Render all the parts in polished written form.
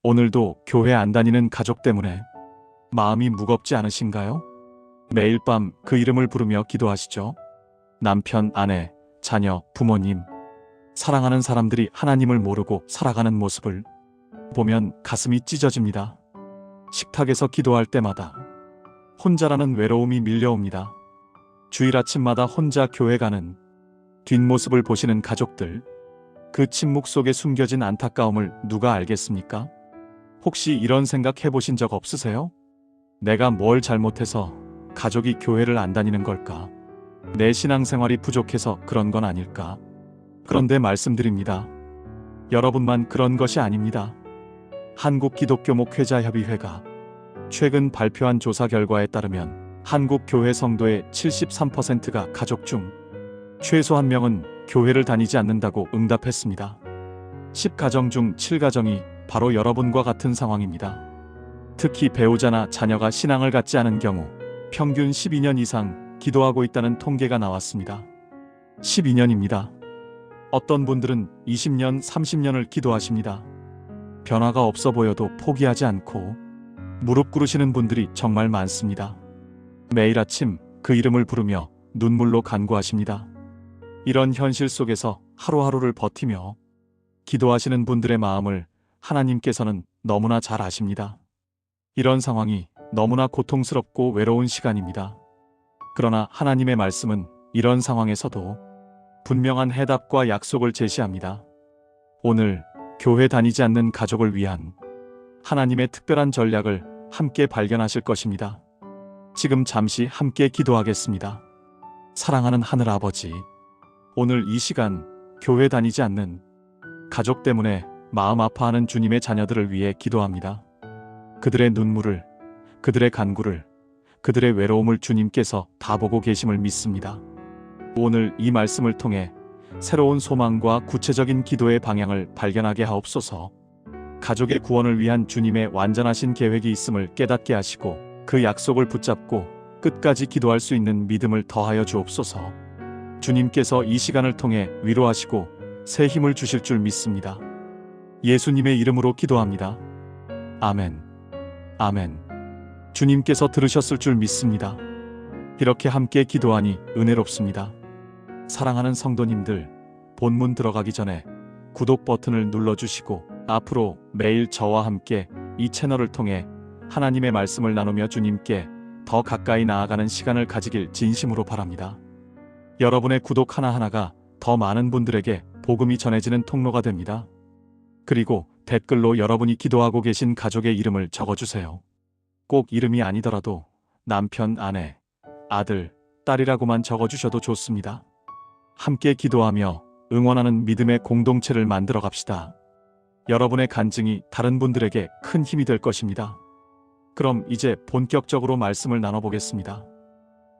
오늘도 교회 안 다니는 가족 때문에 마음이 무겁지 않으신가요? 매일 밤 그 이름을 부르며 기도하시죠. 남편, 아내, 자녀, 부모님, 사랑하는 사람들이 하나님을 모르고 살아가는 모습을 보면 가슴이 찢어집니다. 식탁에서 기도할 때마다 혼자라는 외로움이 밀려옵니다. 주일 아침마다 혼자 교회 가는 뒷모습을 보시는 가족들, 그 침묵 속에 숨겨진 안타까움을 누가 알겠습니까? 혹시 이런 생각 해보신 적 없으세요? 내가 뭘 잘못해서 가족이 교회를 안 다니는 걸까? 내 신앙생활이 부족해서 그런 건 아닐까? 그런데 말씀드립니다. 여러분만 그런 것이 아닙니다. 한국기독교목회자협의회가 최근 발표한 조사 결과에 따르면 한국 교회 성도의 73%가 가족 중 최소 한 명은 교회를 다니지 않는다고 응답했습니다. 10가정 중 7가정이 바로 여러분과 같은 상황입니다. 특히 배우자나 자녀가 신앙을 갖지 않은 경우 평균 12년 이상 기도하고 있다는 통계가 나왔습니다. 12년입니다. 어떤 분들은 20년, 30년을 기도하십니다. 변화가 없어 보여도 포기하지 않고 무릎 꿇으시는 분들이 정말 많습니다. 매일 아침 그 이름을 부르며 눈물로 간구하십니다. 이런 현실 속에서 하루하루를 버티며 기도하시는 분들의 마음을 하나님께서는 너무나 잘 아십니다. 이런 상황이 너무나 고통스럽고 외로운 시간입니다. 그러나 하나님의 말씀은 이런 상황에서도 분명한 해답과 약속을 제시합니다. 오늘 교회 다니지 않는 가족을 위한 하나님의 특별한 전략을 함께 발견하실 것입니다. 지금 잠시 함께 기도하겠습니다. 사랑하는 하늘아버지, 오늘 이 시간 교회 다니지 않는 가족 때문에 마음 아파하는 주님의 자녀들을 위해 기도합니다. 그들의 눈물을, 그들의 간구를, 그들의 외로움을 주님께서 다 보고 계심을 믿습니다. 오늘 이 말씀을 통해 새로운 소망과 구체적인 기도의 방향을 발견하게 하옵소서. 가족의 구원을 위한 주님의 완전하신 계획이 있음을 깨닫게 하시고 그 약속을 붙잡고 끝까지 기도할 수 있는 믿음을 더하여 주옵소서. 주님께서 이 시간을 통해 위로하시고 새 힘을 주실 줄 믿습니다. 예수님의 이름으로 기도합니다. 아멘. 아멘. 주님께서 들으셨을 줄 믿습니다. 이렇게 함께 기도하니 은혜롭습니다. 사랑하는 성도님들, 본문 들어가기 전에 구독 버튼을 눌러주시고 앞으로 매일 저와 함께 이 채널을 통해 하나님의 말씀을 나누며 주님께 더 가까이 나아가는 시간을 가지길 진심으로 바랍니다. 여러분의 구독 하나하나가 더 많은 분들에게 복음이 전해지는 통로가 됩니다. 그리고 댓글로 여러분이 기도하고 계신 가족의 이름을 적어주세요. 꼭 이름이 아니더라도 남편, 아내, 아들, 딸이라고만 적어주셔도 좋습니다. 함께 기도하며 응원하는 믿음의 공동체를 만들어 갑시다. 여러분의 간증이 다른 분들에게 큰 힘이 될 것입니다. 그럼 이제 본격적으로 말씀을 나눠보겠습니다.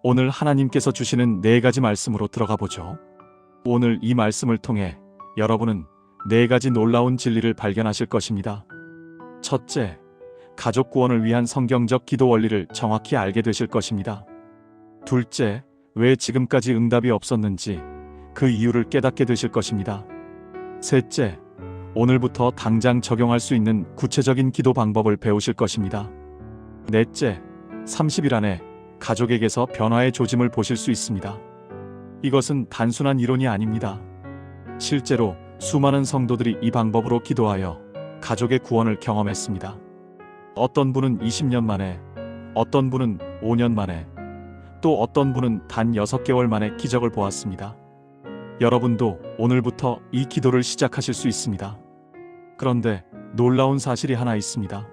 오늘 하나님께서 주시는 4가지 말씀으로 들어가 보죠. 오늘 이 말씀을 통해 여러분은 4가지 놀라운 진리를 발견하실 것입니다. 첫째, 가족 구원을 위한 성경적 기도 원리를 정확히 알게 되실 것입니다. 둘째, 왜 지금까지 응답이 없었는지 그 이유를 깨닫게 되실 것입니다. 셋째, 오늘부터 당장 적용할 수 있는 구체적인 기도 방법을 배우실 것입니다. 넷째, 30일 안에 가족에게서 변화의 조짐을 보실 수 있습니다. 이것은 단순한 이론이 아닙니다. 실제로 수많은 성도들이 이 방법으로 기도하여 가족의 구원을 경험했습니다. 어떤 분은 20년 만에, 어떤 분은 5년 만에, 또 어떤 분은 단 6개월 만에 기적을 보았습니다. 여러분도 오늘부터 이 기도를 시작하실 수 있습니다. 그런데 놀라운 사실이 하나 있습니다.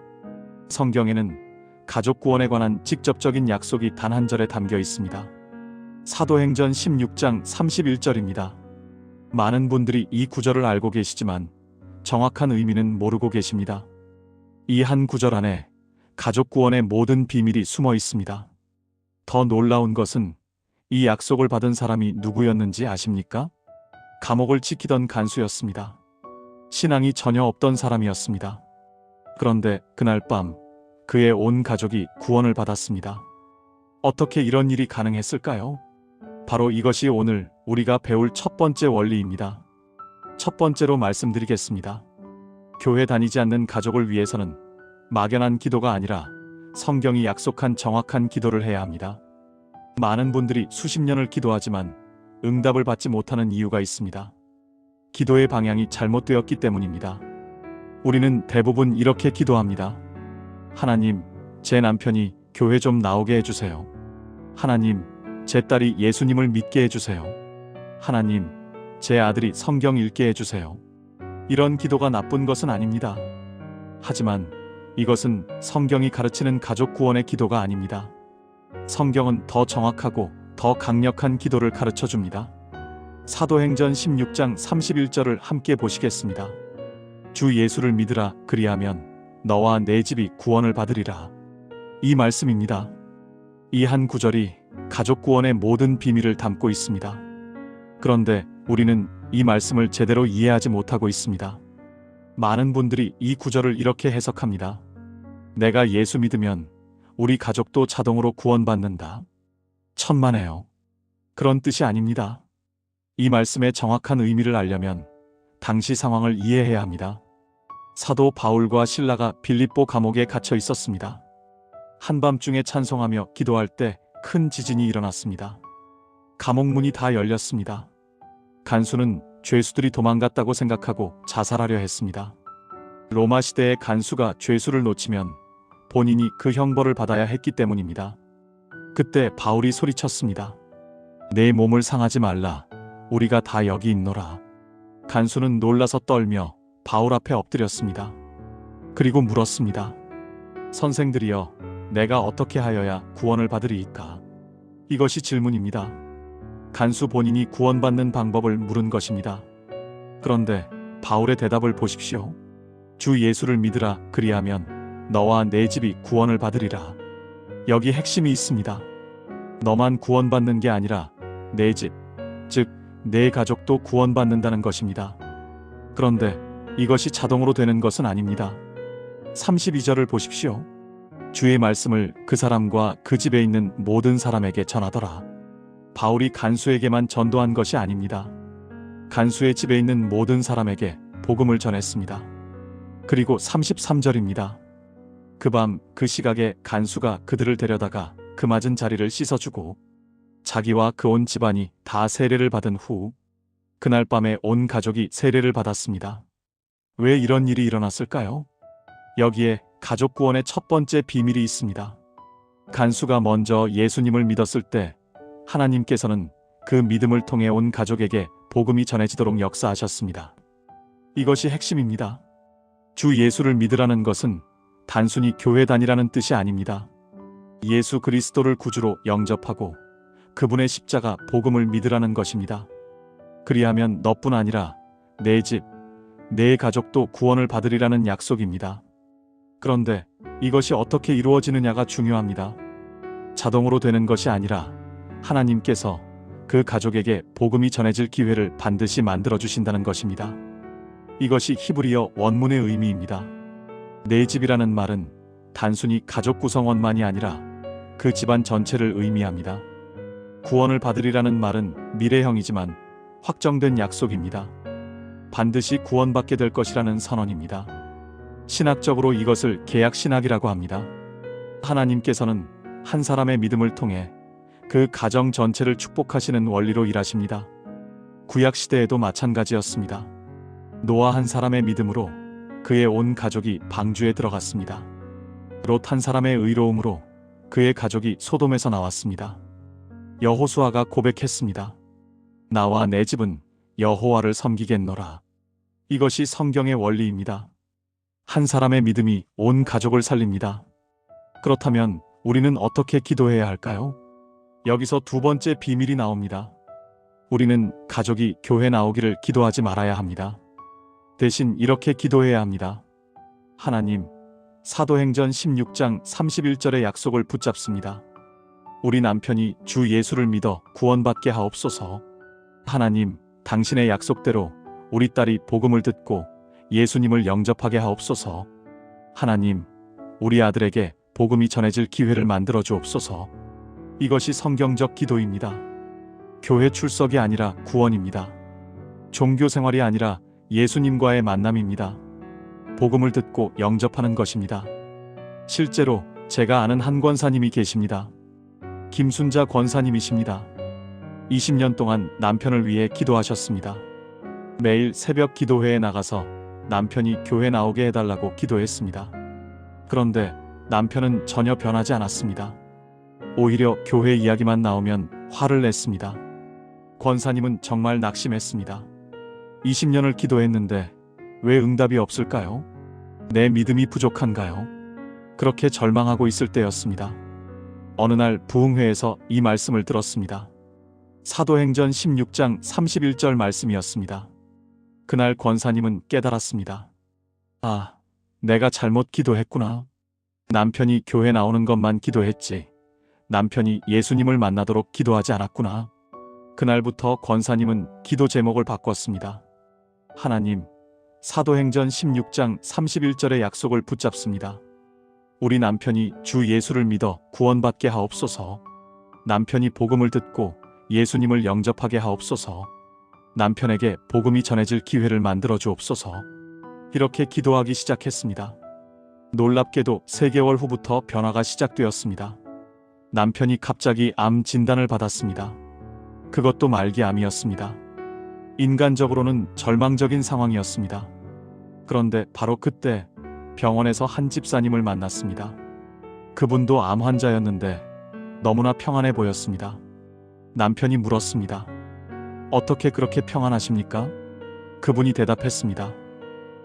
성경에는 가족 구원에 관한 직접적인 약속이 단 한 절에 담겨 있습니다. 사도행전 16장 31절입니다. 많은 분들이 이 구절을 알고 계시지만 정확한 의미는 모르고 계십니다. 이 한 구절 안에 가족 구원의 모든 비밀이 숨어 있습니다. 더 놀라운 것은 이 약속을 받은 사람이 누구였는지 아십니까? 감옥을 지키던 간수였습니다. 신앙이 전혀 없던 사람이었습니다. 그런데 그날 밤 그의 온 가족이 구원을 받았습니다. 어떻게 이런 일이 가능했을까요? 바로 이것이 오늘 우리가 배울 첫 번째 원리입니다. 첫 번째로 말씀드리겠습니다. 교회 다니지 않는 가족을 위해서는 막연한 기도가 아니라 성경이 약속한 정확한 기도를 해야 합니다. 많은 분들이 수십 년을 기도하지만 응답을 받지 못하는 이유가 있습니다. 기도의 방향이 잘못되었기 때문입니다. 우리는 대부분 이렇게 기도합니다. 하나님, 제 남편이 교회 좀 나오게 해주세요. 하나님, 제 딸이 예수님을 믿게 해주세요. 하나님, 제 아들이 성경 읽게 해주세요. 이런 기도가 나쁜 것은 아닙니다. 하지만 이것은 성경이 가르치는 가족 구원의 기도가 아닙니다. 성경은 더 정확하고 더 강력한 기도를 가르쳐 줍니다. 사도행전 16장 31절을 함께 보시겠습니다. 주 예수를 믿으라, 그리하면 너와 내 집이 구원을 받으리라. 이 말씀입니다. 이 한 구절이 가족 구원의 모든 비밀을 담고 있습니다. 그런데 우리는 이 말씀을 제대로 이해하지 못하고 있습니다. 많은 분들이 이 구절을 이렇게 해석합니다. 내가 예수 믿으면 우리 가족도 자동으로 구원받는다. 천만에요. 그런 뜻이 아닙니다. 이 말씀의 정확한 의미를 알려면 당시 상황을 이해해야 합니다. 사도 바울과 실라가 빌립보 감옥에 갇혀 있었습니다. 한밤중에 찬송하며 기도할 때 큰 지진이 일어났습니다. 감옥 문이 다 열렸습니다. 간수는 죄수들이 도망갔다고 생각하고 자살하려 했습니다. 로마 시대의 간수가 죄수를 놓치면 본인이 그 형벌을 받아야 했기 때문입니다. 그때 바울이 소리쳤습니다. 내 몸을 상하지 말라. 우리가 다 여기 있노라. 간수는 놀라서 떨며 바울 앞에 엎드렸습니다. 그리고 물었습니다. 선생들이여, 내가 어떻게 하여야 구원을 받으리이까? 이것이 질문입니다. 간수 본인이 구원받는 방법을 물은 것입니다. 그런데 바울의 대답을 보십시오. 주 예수를 믿으라, 그리하면 너와 내 집이 구원을 받으리라. 여기 핵심이 있습니다. 너만 구원받는 게 아니라 내 집, 즉 내 가족도 구원받는다는 것입니다. 그런데 이것이 자동으로 되는 것은 아닙니다. 32절을 보십시오. 주의 말씀을 그 사람과 그 집에 있는 모든 사람에게 전하더라. 바울이 간수에게만 전도한 것이 아닙니다. 간수의 집에 있는 모든 사람에게 복음을 전했습니다. 그리고 33절입니다. 그 밤 그 시각에 간수가 그들을 데려다가 그 맞은 자리를 씻어주고 자기와 그 온 집안이 다 세례를 받은 후 그날 밤에 온 가족이 세례를 받았습니다. 왜 이런 일이 일어났을까요? 여기에 가족 구원의 첫 번째 비밀이 있습니다. 간수가 먼저 예수님을 믿었을 때 하나님께서는 그 믿음을 통해 온 가족에게 복음이 전해지도록 역사하셨습니다. 이것이 핵심입니다. 주 예수를 믿으라는 것은 단순히 교회 다니라는 뜻이 아닙니다. 예수 그리스도를 구주로 영접하고 그분의 십자가 복음을 믿으라는 것입니다. 그리하면 너뿐 아니라 내 집, 내 가족도 구원을 받으리라는 약속입니다. 그런데 이것이 어떻게 이루어지느냐가 중요합니다. 자동으로 되는 것이 아니라 하나님께서 그 가족에게 복음이 전해질 기회를 반드시 만들어 주신다는 것입니다. 이것이 히브리어 원문의 의미입니다. 내 집이라는 말은 단순히 가족 구성원만이 아니라 그 집안 전체를 의미합니다. 구원을 받으리라는 말은 미래형이지만 확정된 약속입니다. 반드시 구원받게 될 것이라는 선언입니다. 신학적으로 이것을 계약신학이라고 합니다. 하나님께서는 한 사람의 믿음을 통해 그 가정 전체를 축복하시는 원리로 일하십니다. 구약시대에도 마찬가지였습니다. 노아 한 사람의 믿음으로 그의 온 가족이 방주에 들어갔습니다. 롯 한 사람의 의로움으로 그의 가족이 소돔에서 나왔습니다. 여호수아가 고백했습니다. 나와 내 집은 여호와를 섬기겠노라. 이것이 성경의 원리입니다. 한 사람의 믿음이 온 가족을 살립니다. 그렇다면 우리는 어떻게 기도해야 할까요? 여기서 두 번째 비밀이 나옵니다. 우리는 가족이 교회 나오기를 기도하지 말아야 합니다. 대신 이렇게 기도해야 합니다. 하나님, 사도행전 16장 31절의 약속을 붙잡습니다. 우리 남편이 주 예수를 믿어 구원받게 하옵소서. 하나님, 당신의 약속대로 우리 딸이 복음을 듣고 예수님을 영접하게 하옵소서. 하나님, 우리 아들에게 복음이 전해질 기회를 만들어 주옵소서. 이것이 성경적 기도입니다. 교회 출석이 아니라 구원입니다. 종교 생활이 아니라 예수님과의 만남입니다. 복음을 듣고 영접하는 것입니다. 실제로 제가 아는 한 권사님이 계십니다. 김순자 권사님이십니다. 20년 동안 남편을 위해 기도하셨습니다. 매일 새벽 기도회에 나가서 남편이 교회 나오게 해달라고 기도했습니다. 그런데 남편은 전혀 변하지 않았습니다. 오히려 교회 이야기만 나오면 화를 냈습니다. 권사님은 정말 낙심했습니다. 20년을 기도했는데 왜 응답이 없을까요? 내 믿음이 부족한가요? 그렇게 절망하고 있을 때였습니다. 어느 날 부흥회에서 이 말씀을 들었습니다. 사도행전 16장 31절 말씀이었습니다. 그날 권사님은 깨달았습니다. 아, 내가 잘못 기도했구나. 남편이 교회 나오는 것만 기도했지. 남편이 예수님을 만나도록 기도하지 않았구나. 그날부터 권사님은 기도 제목을 바꿨습니다. 하나님, 사도행전 16장 31절의 약속을 붙잡습니다. 우리 남편이 주 예수를 믿어 구원받게 하옵소서. 남편이 복음을 듣고 예수님을 영접하게 하옵소서. 남편에게 복음이 전해질 기회를 만들어 주옵소서. 이렇게 기도하기 시작했습니다. 놀랍게도 3개월 후부터 변화가 시작되었습니다. 남편이 갑자기 암 진단을 받았습니다. 그것도 말기암이었습니다. 인간적으로는 절망적인 상황이었습니다. 그런데 바로 그때 병원에서 한 집사님을 만났습니다. 그분도 암 환자였는데 너무나 평안해 보였습니다. 남편이 물었습니다. 어떻게 그렇게 평안하십니까? 그분이 대답했습니다.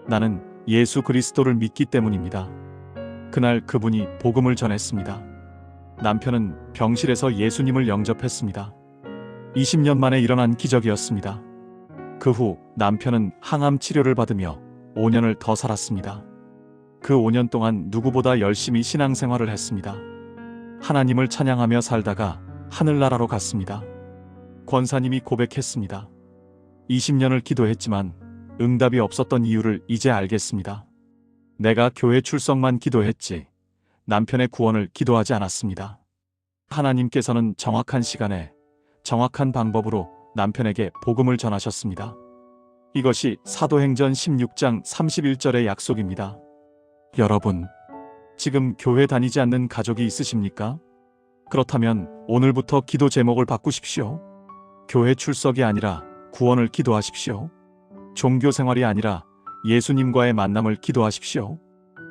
나는 예수 그리스도를 믿기 때문입니다. 그날 그분이 복음을 전했습니다. 남편은 병실에서 예수님을 영접했습니다. 20년 만에 일어난 기적이었습니다. 그 후 남편은 항암 치료를 받으며 5년을 더 살았습니다. 그 5년 동안 누구보다 열심히 신앙생활을 했습니다. 하나님을 찬양하며 살다가 하늘나라로 갔습니다. 권사님이 고백했습니다. 20년을 기도했지만 응답이 없었던 이유를 이제 알겠습니다. 내가 교회 출석만 기도했지 남편의 구원을 기도하지 않았습니다. 하나님께서는 정확한 시간에 정확한 방법으로 남편에게 복음을 전하셨습니다. 이것이 사도행전 16장 31절의 약속입니다. 여러분, 지금 교회 다니지 않는 가족이 있으십니까? 그렇다면 오늘부터 기도 제목을 바꾸십시오. 교회 출석이 아니라 구원을 기도하십시오. 종교 생활이 아니라 예수님과의 만남을 기도하십시오.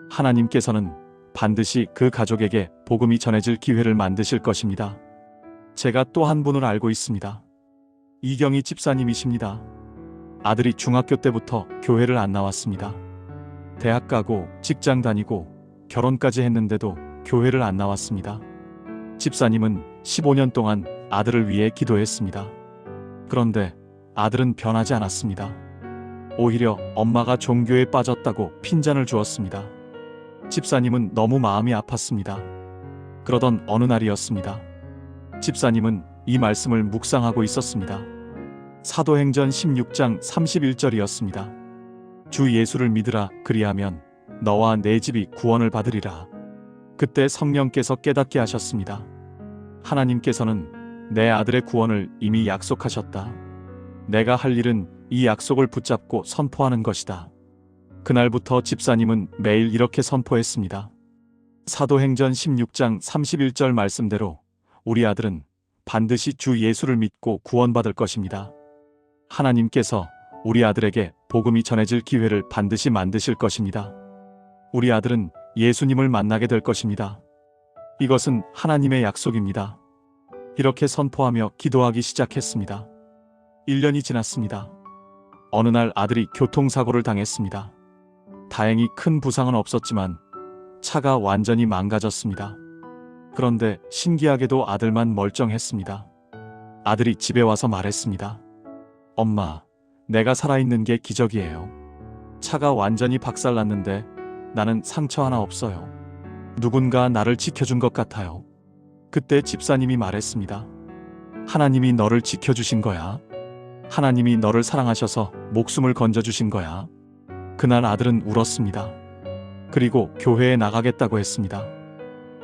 하나님께서는 반드시 그 가족에게 복음이 전해질 기회를 만드실 것입니다. 제가 또 한 분을 알고 있습니다. 이경희 집사님이십니다. 아들이 중학교 때부터 교회를 안 나왔습니다. 대학 가고 직장 다니고 결혼까지 했는데도 교회를 안 나왔습니다. 집사님은 15년 동안 아들을 위해 기도했습니다. 그런데 아들은 변하지 않았습니다. 오히려 엄마가 종교에 빠졌다고 핀잔을 주었습니다. 집사님은 너무 마음이 아팠습니다. 그러던 어느 날이었습니다. 집사님은 이 말씀을 묵상하고 있었습니다. 사도행전 16장 31절이었습니다. 주 예수를 믿으라 그리하면 너와 내 집이 구원을 받으리라. 그때 성령께서 깨닫게 하셨습니다. 하나님께서는 내 아들의 구원을 이미 약속하셨다. 내가 할 일은 이 약속을 붙잡고 선포하는 것이다. 그날부터 집사님은 매일 이렇게 선포했습니다. 사도행전 16장 31절 말씀대로 우리 아들은 반드시 주 예수를 믿고 구원받을 것입니다. 하나님께서 우리 아들에게 복음이 전해질 기회를 반드시 만드실 것입니다. 우리 아들은 예수님을 만나게 될 것입니다. 이것은 하나님의 약속입니다. 이렇게 선포하며 기도하기 시작했습니다. 1년이 지났습니다. 어느 날 아들이 교통사고를 당했습니다. 다행히 큰 부상은 없었지만 차가 완전히 망가졌습니다. 그런데 신기하게도 아들만 멀쩡했습니다. 아들이 집에 와서 말했습니다. 엄마, 내가 살아있는 게 기적이에요. 차가 완전히 박살났는데 나는 상처 하나 없어요. 누군가 나를 지켜준 것 같아요. 그때 집사님이 말했습니다. 하나님이 너를 지켜주신 거야. 하나님이 너를 사랑하셔서 목숨을 건져주신 거야. 그날 아들은 울었습니다. 그리고 교회에 나가겠다고 했습니다.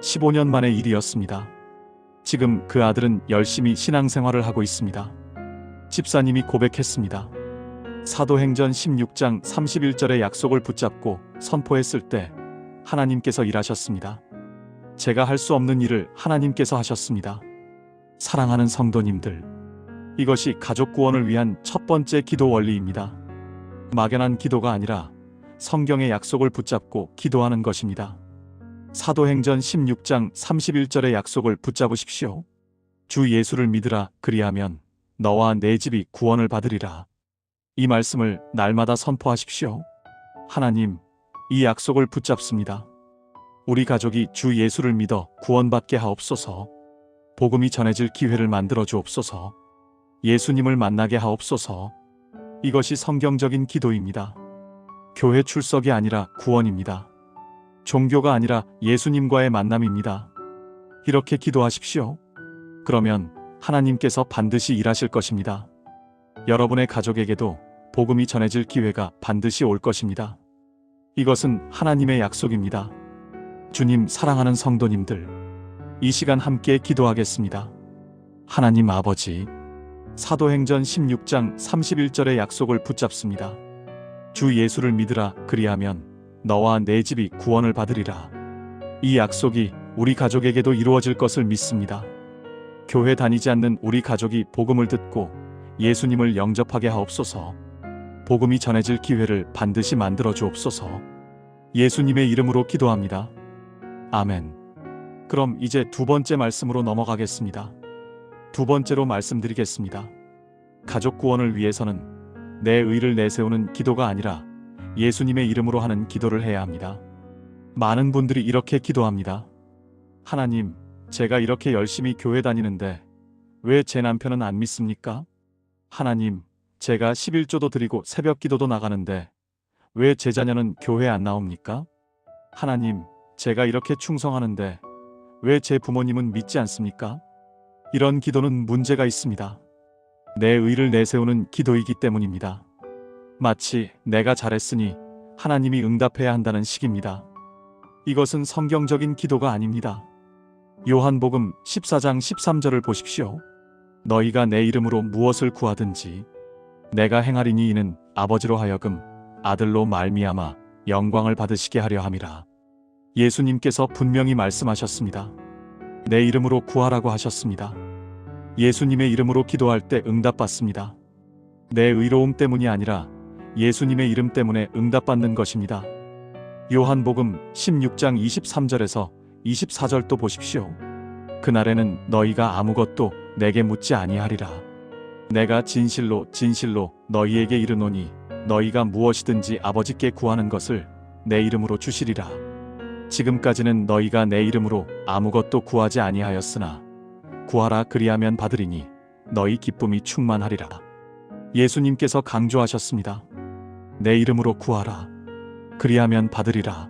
15년 만의 일이었습니다. 지금 그 아들은 열심히 신앙생활을 하고 있습니다. 집사님이 고백했습니다. 사도행전 16장 31절의 약속을 붙잡고 선포했을 때 하나님께서 일하셨습니다. 제가 할 수 없는 일을 하나님께서 하셨습니다. 사랑하는 성도님들, 이것이 가족 구원을 위한 첫 번째 기도 원리입니다. 막연한 기도가 아니라 성경의 약속을 붙잡고 기도하는 것입니다. 사도행전 16장 31절의 약속을 붙잡으십시오. 주 예수를 믿으라, 그리하면 너와 내 집이 구원을 받으리라. 이 말씀을 날마다 선포하십시오. 하나님, 이 약속을 붙잡습니다. 우리 가족이 주 예수를 믿어 구원받게 하옵소서. 복음이 전해질 기회를 만들어 주옵소서. 예수님을 만나게 하옵소서. 이것이 성경적인 기도입니다. 교회 출석이 아니라 구원입니다. 종교가 아니라 예수님과의 만남입니다. 이렇게 기도하십시오. 그러면 하나님께서 반드시 일하실 것입니다. 여러분의 가족에게도 복음이 전해질 기회가 반드시 올 것입니다. 이것은 하나님의 약속입니다. 주님, 사랑하는 성도님들, 이 시간 함께 기도하겠습니다. 하나님 아버지, 사도행전 16장 31절의 약속을 붙잡습니다. 주 예수를 믿으라, 그리하면 너와 내 집이 구원을 받으리라. 이 약속이 우리 가족에게도 이루어질 것을 믿습니다. 교회 다니지 않는 우리 가족이 복음을 듣고 예수님을 영접하게 하옵소서. 복음이 전해질 기회를 반드시 만들어 주옵소서. 예수님의 이름으로 기도합니다. 아멘. 그럼 이제 두 번째 말씀으로 넘어가겠습니다. 두 번째로 말씀드리겠습니다. 가족 구원을 위해서는 내 의를 내세우는 기도가 아니라 예수님의 이름으로 하는 기도를 해야 합니다. 많은 분들이 이렇게 기도합니다. 하나님, 제가 이렇게 열심히 교회 다니는데 왜 제 남편은 안 믿습니까? 하나님, 제가 11조도 드리고 새벽 기도도 나가는데 왜 제 자녀는 교회 안 나옵니까? 하나님, 제가 이렇게 충성하는데 왜 제 부모님은 믿지 않습니까? 이런 기도는 문제가 있습니다. 내 의를 내세우는 기도이기 때문입니다. 마치 내가 잘했으니 하나님이 응답해야 한다는 식입니다. 이것은 성경적인 기도가 아닙니다. 요한복음 14장 13절을 보십시오. 너희가 내 이름으로 무엇을 구하든지 내가 행하리니 이는 아버지로 하여금 아들로 말미암아 영광을 받으시게 하려 함이라. 예수님께서 분명히 말씀하셨습니다. 내 이름으로 구하라고 하셨습니다. 예수님의 이름으로 기도할 때 응답받습니다. 내 의로움 때문이 아니라 예수님의 이름 때문에 응답받는 것입니다. 요한복음 16장 23절에서 24절도 보십시오. 그날에는 너희가 아무것도 내게 묻지 아니하리라. 내가 진실로 진실로 너희에게 이르노니 너희가 무엇이든지 아버지께 구하는 것을 내 이름으로 주시리라. 지금까지는 너희가 내 이름으로 아무것도 구하지 아니하였으나 구하라, 그리하면 받으리니 너희 기쁨이 충만하리라. 예수님께서 강조하셨습니다. 내 이름으로 구하라. 그리하면 받으리라.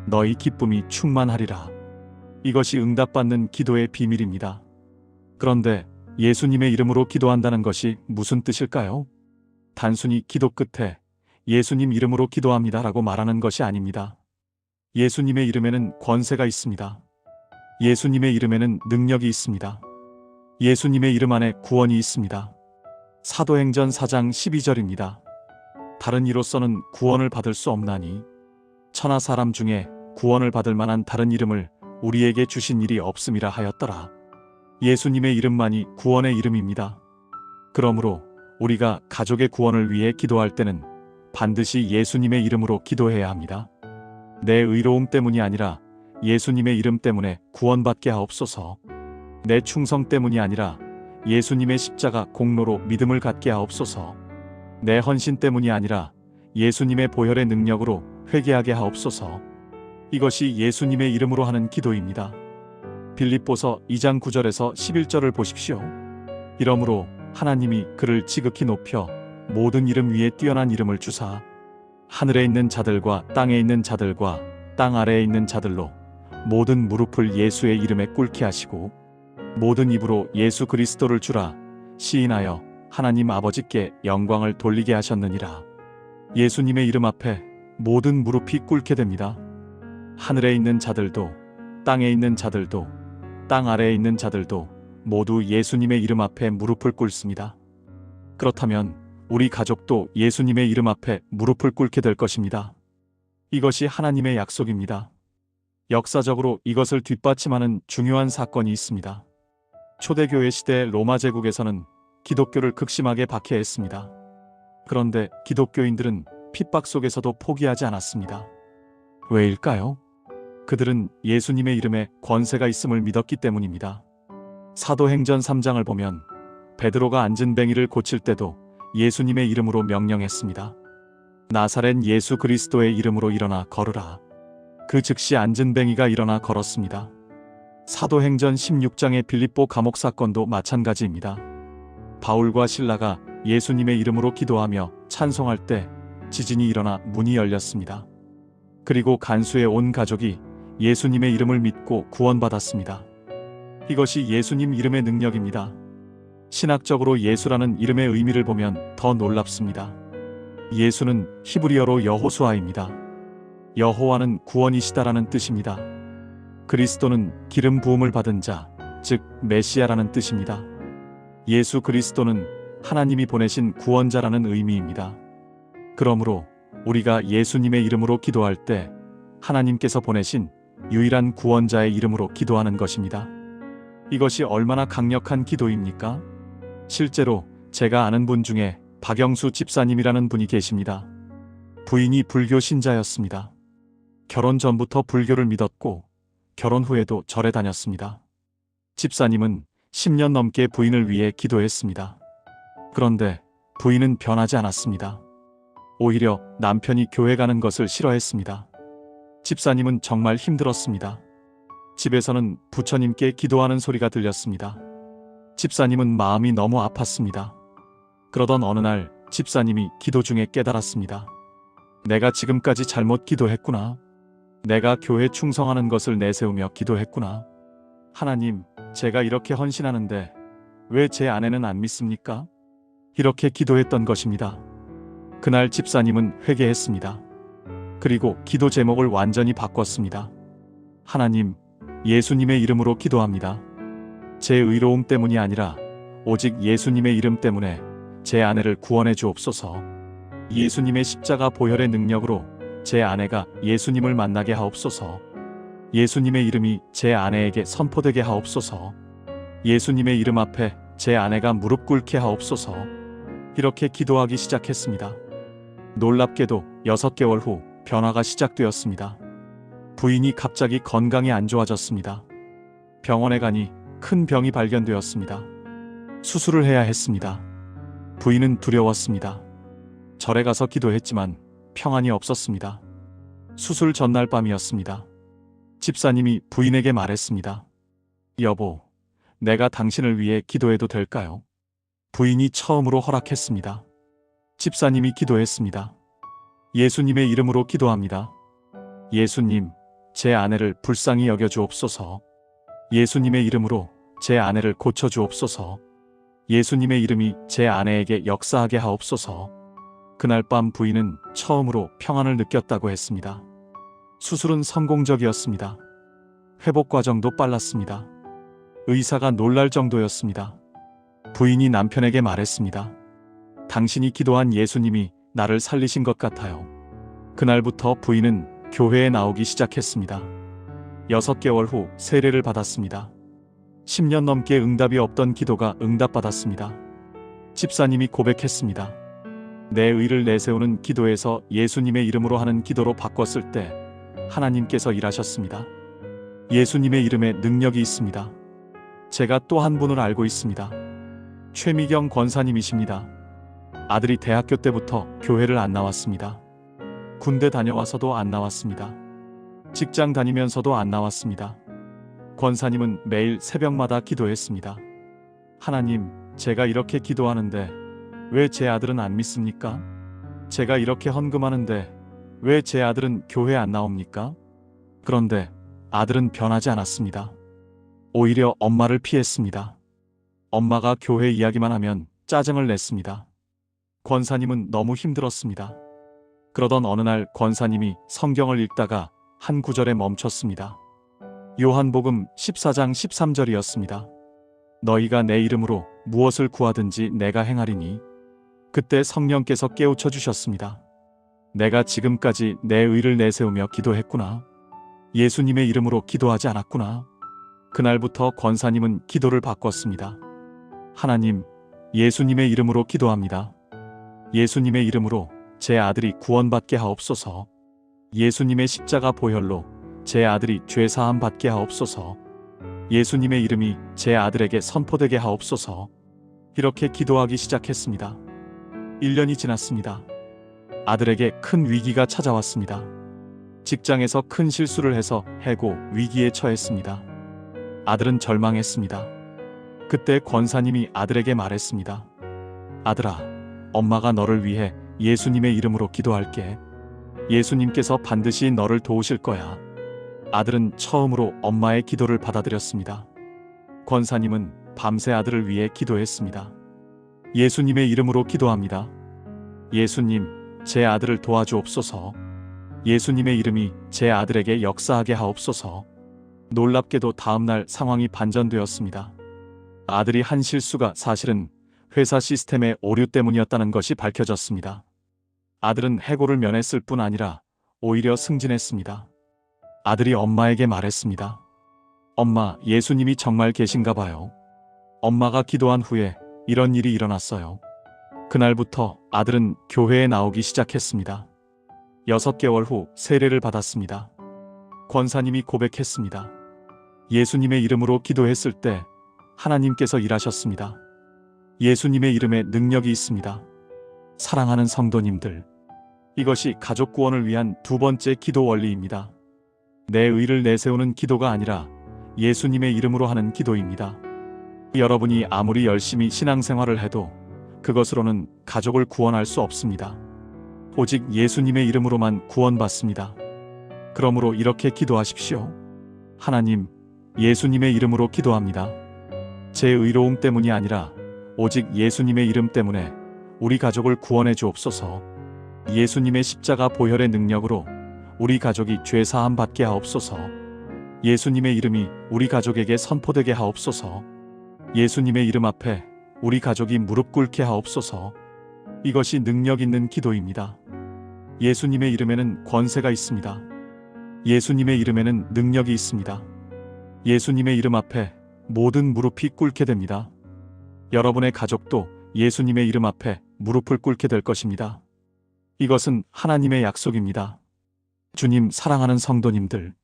너희 기쁨이 충만하리라. 이것이 응답받는 기도의 비밀입니다. 그런데 예수님의 이름으로 기도한다는 것이 무슨 뜻일까요? 단순히 기도 끝에 예수님 이름으로 기도합니다라고 말하는 것이 아닙니다. 예수님의 이름에는 권세가 있습니다. 예수님의 이름에는 능력이 있습니다. 예수님의 이름 안에 구원이 있습니다. 사도행전 4장 12절입니다. 다른 이로서는 구원을 받을 수 없나니 천하 사람 중에 구원을 받을 만한 다른 이름을 우리에게 주신 일이 없음이라 하였더라. 예수님의 이름만이 구원의 이름입니다. 그러므로 우리가 가족의 구원을 위해 기도할 때는 반드시 예수님의 이름으로 기도해야 합니다. 내 의로움 때문이 아니라 예수님의 이름 때문에 구원받게 하옵소서. 내 충성 때문이 아니라 예수님의 십자가 공로로 믿음을 갖게 하옵소서. 내 헌신 때문이 아니라 예수님의 보혈의 능력으로 회개하게 하옵소서. 이것이 예수님의 이름으로 하는 기도입니다. 빌립보서 2장 9절에서 11절을 보십시오. 이러므로 하나님이 그를 지극히 높여 모든 이름 위에 뛰어난 이름을 주사 하늘에 있는 자들과 땅에 있는 자들과 땅 아래에 있는 자들로 모든 무릎을 예수의 이름에 꿇게 하시고 모든 입으로 예수 그리스도를 주라 시인하여 하나님 아버지께 영광을 돌리게 하셨느니라. 예수님의 이름 앞에 모든 무릎이 꿇게 됩니다. 하늘에 있는 자들도 땅에 있는 자들도 땅 아래에 있는 자들도 모두 예수님의 이름 앞에 무릎을 꿇습니다. 그렇다면 우리 가족도 예수님의 이름 앞에 무릎을 꿇게 될 것입니다. 이것이 하나님의 약속입니다. 역사적으로 이것을 뒷받침하는 중요한 사건이 있습니다. 초대교회 시대 로마 제국에서는 기독교를 극심하게 박해했습니다. 그런데 기독교인들은 핍박 속에서도 포기하지 않았습니다. 왜일까요? 그들은 예수님의 이름에 권세가 있음을 믿었기 때문입니다. 사도행전 3장을 보면 베드로가 앉은 뱅이를 고칠 때도 예수님의 이름으로 명령했습니다. 나사렛 예수 그리스도의 이름으로 일어나 걸으라. 그 즉시 앉은 뱅이가 일어나 걸었습니다. 사도행전 16장의 빌립보 감옥 사건도 마찬가지입니다. 바울과 실라가 예수님의 이름으로 기도하며 찬송할 때 지진이 일어나 문이 열렸습니다. 그리고 간수의 온 가족이 예수님의 이름을 믿고 구원받았습니다. 이것이 예수님 이름의 능력입니다. 신학적으로 예수라는 이름의 의미를 보면 더 놀랍습니다. 예수는 히브리어로 여호수아입니다. 여호와는 구원이시다라는 뜻입니다. 그리스도는 기름 부음을 받은 자, 즉 메시아라는 뜻입니다. 예수 그리스도는 하나님이 보내신 구원자라는 의미입니다. 그러므로 우리가 예수님의 이름으로 기도할 때 하나님께서 보내신 유일한 구원자의 이름으로 기도하는 것입니다. 이것이 얼마나 강력한 기도입니까? 실제로 제가 아는 분 중에 박영수 집사님이라는 분이 계십니다. 부인이 불교 신자였습니다. 결혼 전부터 불교를 믿었고 결혼 후에도 절에 다녔습니다. 집사님은 10년 넘게 부인을 위해 기도했습니다. 그런데 부인은 변하지 않았습니다. 오히려 남편이 교회 가는 것을 싫어했습니다. 집사님은 정말 힘들었습니다. 집에서는 부처님께 기도하는 소리가 들렸습니다. 집사님은 마음이 너무 아팠습니다. 그러던 어느 날 집사님이 기도 중에 깨달았습니다. 내가 지금까지 잘못 기도했구나. 내가 교회 충성하는 것을 내세우며 기도했구나. 하나님, 제가 이렇게 헌신하는데 왜 제 아내는 안 믿습니까? 이렇게 기도했던 것입니다. 그날 집사님은 회개했습니다. 그리고 기도 제목을 완전히 바꿨습니다. 하나님, 예수님의 이름으로 기도합니다. 제 의로움 때문이 아니라 오직 예수님의 이름 때문에 제 아내를 구원해 주옵소서. 예수님의 십자가 보혈의 능력으로 제 아내가 예수님을 만나게 하옵소서. 예수님의 이름이 제 아내에게 선포되게 하옵소서. 예수님의 이름 앞에 제 아내가 무릎 꿇게 하옵소서. 이렇게 기도하기 시작했습니다. 놀랍게도 6개월 후 변화가 시작되었습니다. 부인이 갑자기 건강이 안 좋아졌습니다. 병원에 가니 큰 병이 발견되었습니다. 수술을 해야 했습니다. 부인은 두려웠습니다. 절에 가서 기도했지만 평안이 없었습니다. 수술 전날 밤이었습니다. 집사님이 부인에게 말했습니다. 여보, 내가 당신을 위해 기도해도 될까요? 부인이 처음으로 허락했습니다. 집사님이 기도했습니다. 예수님의 이름으로 기도합니다. 예수님, 제 아내를 불쌍히 여겨 주옵소서. 예수님의 이름으로 제 아내를 고쳐 주옵소서. 예수님의 이름이 제 아내에게 역사하게 하옵소서. 그날 밤 부인은 처음으로 평안을 느꼈다고 했습니다. 수술은 성공적이었습니다. 회복 과정도 빨랐습니다. 의사가 놀랄 정도였습니다. 부인이 남편에게 말했습니다. 당신이 기도한 예수님이 나를 살리신 것 같아요. 그날부터 부인은 교회에 나오기 시작했습니다. 6개월 후 세례를 받았습니다. 10년 넘게 응답이 없던 기도가 응답받았습니다. 집사님이 고백했습니다. 내 의를 내세우는 기도에서 예수님의 이름으로 하는 기도로 바꿨을 때 하나님께서 일하셨습니다. 예수님의 이름에 능력이 있습니다. 제가 또 한 분을 알고 있습니다. 최미경 권사님이십니다. 아들이 대학교 때부터 교회를 안 나왔습니다. 군대 다녀와서도 안 나왔습니다. 직장 다니면서도 안 나왔습니다. 권사님은 매일 새벽마다 기도했습니다. 하나님, 제가 이렇게 기도하는데 왜 제 아들은 안 믿습니까? 제가 이렇게 헌금하는데 왜 제 아들은 교회 안 나옵니까? 그런데 아들은 변하지 않았습니다. 오히려 엄마를 피했습니다. 엄마가 교회 이야기만 하면 짜증을 냈습니다. 권사님은 너무 힘들었습니다. 그러던 어느 날 권사님이 성경을 읽다가 한 구절에 멈췄습니다. 요한복음 14장 13절이었습니다. 너희가 내 이름으로 무엇을 구하든지 내가 행하리니 그때 성령께서 깨우쳐 주셨습니다. 내가 지금까지 내 의를 내세우며 기도했구나. 예수님의 이름으로 기도하지 않았구나. 그날부터 권사님은 기도를 바꿨습니다. 하나님, 예수님의 이름으로 기도합니다. 예수님의 이름으로 제 아들이 구원받게 하옵소서. 예수님의 십자가 보혈로 제 아들이 죄사함 받게 하옵소서. 예수님의 이름이 제 아들에게 선포되게 하옵소서. 이렇게 기도하기 시작했습니다. 1년이 지났습니다. 아들에게 큰 위기가 찾아왔습니다. 직장에서 큰 실수를 해서 해고 위기에 처했습니다. 아들은 절망했습니다. 그때 권사님이 아들에게 말했습니다. 아들아, 엄마가 너를 위해 예수님의 이름으로 기도할게. 예수님께서 반드시 너를 도우실 거야. 아들은 처음으로 엄마의 기도를 받아들였습니다. 권사님은 밤새 아들을 위해 기도했습니다. 예수님의 이름으로 기도합니다. 예수님, 제 아들을 도와주옵소서. 예수님의 이름이 제 아들에게 역사하게 하옵소서. 놀랍게도 다음날 상황이 반전되었습니다. 아들이 한 실수가 사실은 회사 시스템의 오류 때문이었다는 것이 밝혀졌습니다. 아들은 해고를 면했을 뿐 아니라 오히려 승진했습니다. 아들이 엄마에게 말했습니다. 엄마, 예수님이 정말 계신가 봐요. 엄마가 기도한 후에 이런 일이 일어났어요. 그날부터 아들은 교회에 나오기 시작했습니다. 6개월 후 세례를 받았습니다. 권사님이 고백했습니다. 예수님의 이름으로 기도했을 때 하나님께서 일하셨습니다. 예수님의 이름에 능력이 있습니다. 사랑하는 성도님들, 이것이 가족 구원을 위한 두 번째 기도 원리입니다. 내 의를 내세우는 기도가 아니라 예수님의 이름으로 하는 기도입니다. 여러분이 아무리 열심히 신앙생활을 해도 그것으로는 가족을 구원할 수 없습니다. 오직 예수님의 이름으로만 구원받습니다. 그러므로 이렇게 기도하십시오. 하나님, 예수님의 이름으로 기도합니다. 제 의로움 때문이 아니라 오직 예수님의 이름 때문에 우리 가족을 구원해 주옵소서. 예수님의 십자가 보혈의 능력으로 우리 가족이 죄 사함 받게 하옵소서. 예수님의 이름이 우리 가족에게 선포되게 하옵소서. 예수님의 이름 앞에 우리 가족이 무릎 꿇게 하옵소서. 이것이 능력 있는 기도입니다. 예수님의 이름에는 권세가 있습니다. 예수님의 이름에는 능력이 있습니다. 예수님의 이름 앞에 모든 무릎이 꿇게 됩니다. 여러분의 가족도 예수님의 이름 앞에 무릎을 꿇게 될 것입니다. 이것은 하나님의 약속입니다. 주님, 사랑하는 성도님들,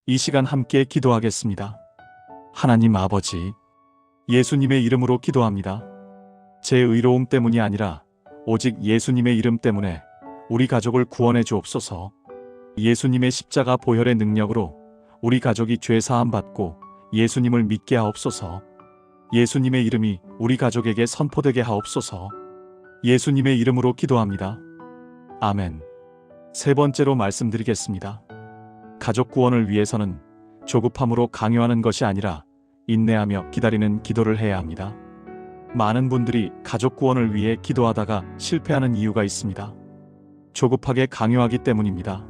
이 시간 함께 기도하겠습니다. 하나님 아버지, 예수님의 이름으로 기도합니다. 제 의로움 때문이 아니라 오직 예수님의 이름 때문에 우리 가족을 구원해 주옵소서. 예수님의 십자가 보혈의 능력으로 우리 가족이 죄 사함 받고 예수님을 믿게 하옵소서. 예수님의 이름이 우리 가족에게 선포되게 하옵소서. 예수님의 이름으로 기도합니다. 아멘. 세 번째로 말씀드리겠습니다. 가족 구원을 위해서는 조급함으로 강요하는 것이 아니라 인내하며 기다리는 기도를 해야 합니다. 많은 분들이 가족 구원을 위해 기도하다가 실패하는 이유가 있습니다. 조급하게 강요하기 때문입니다.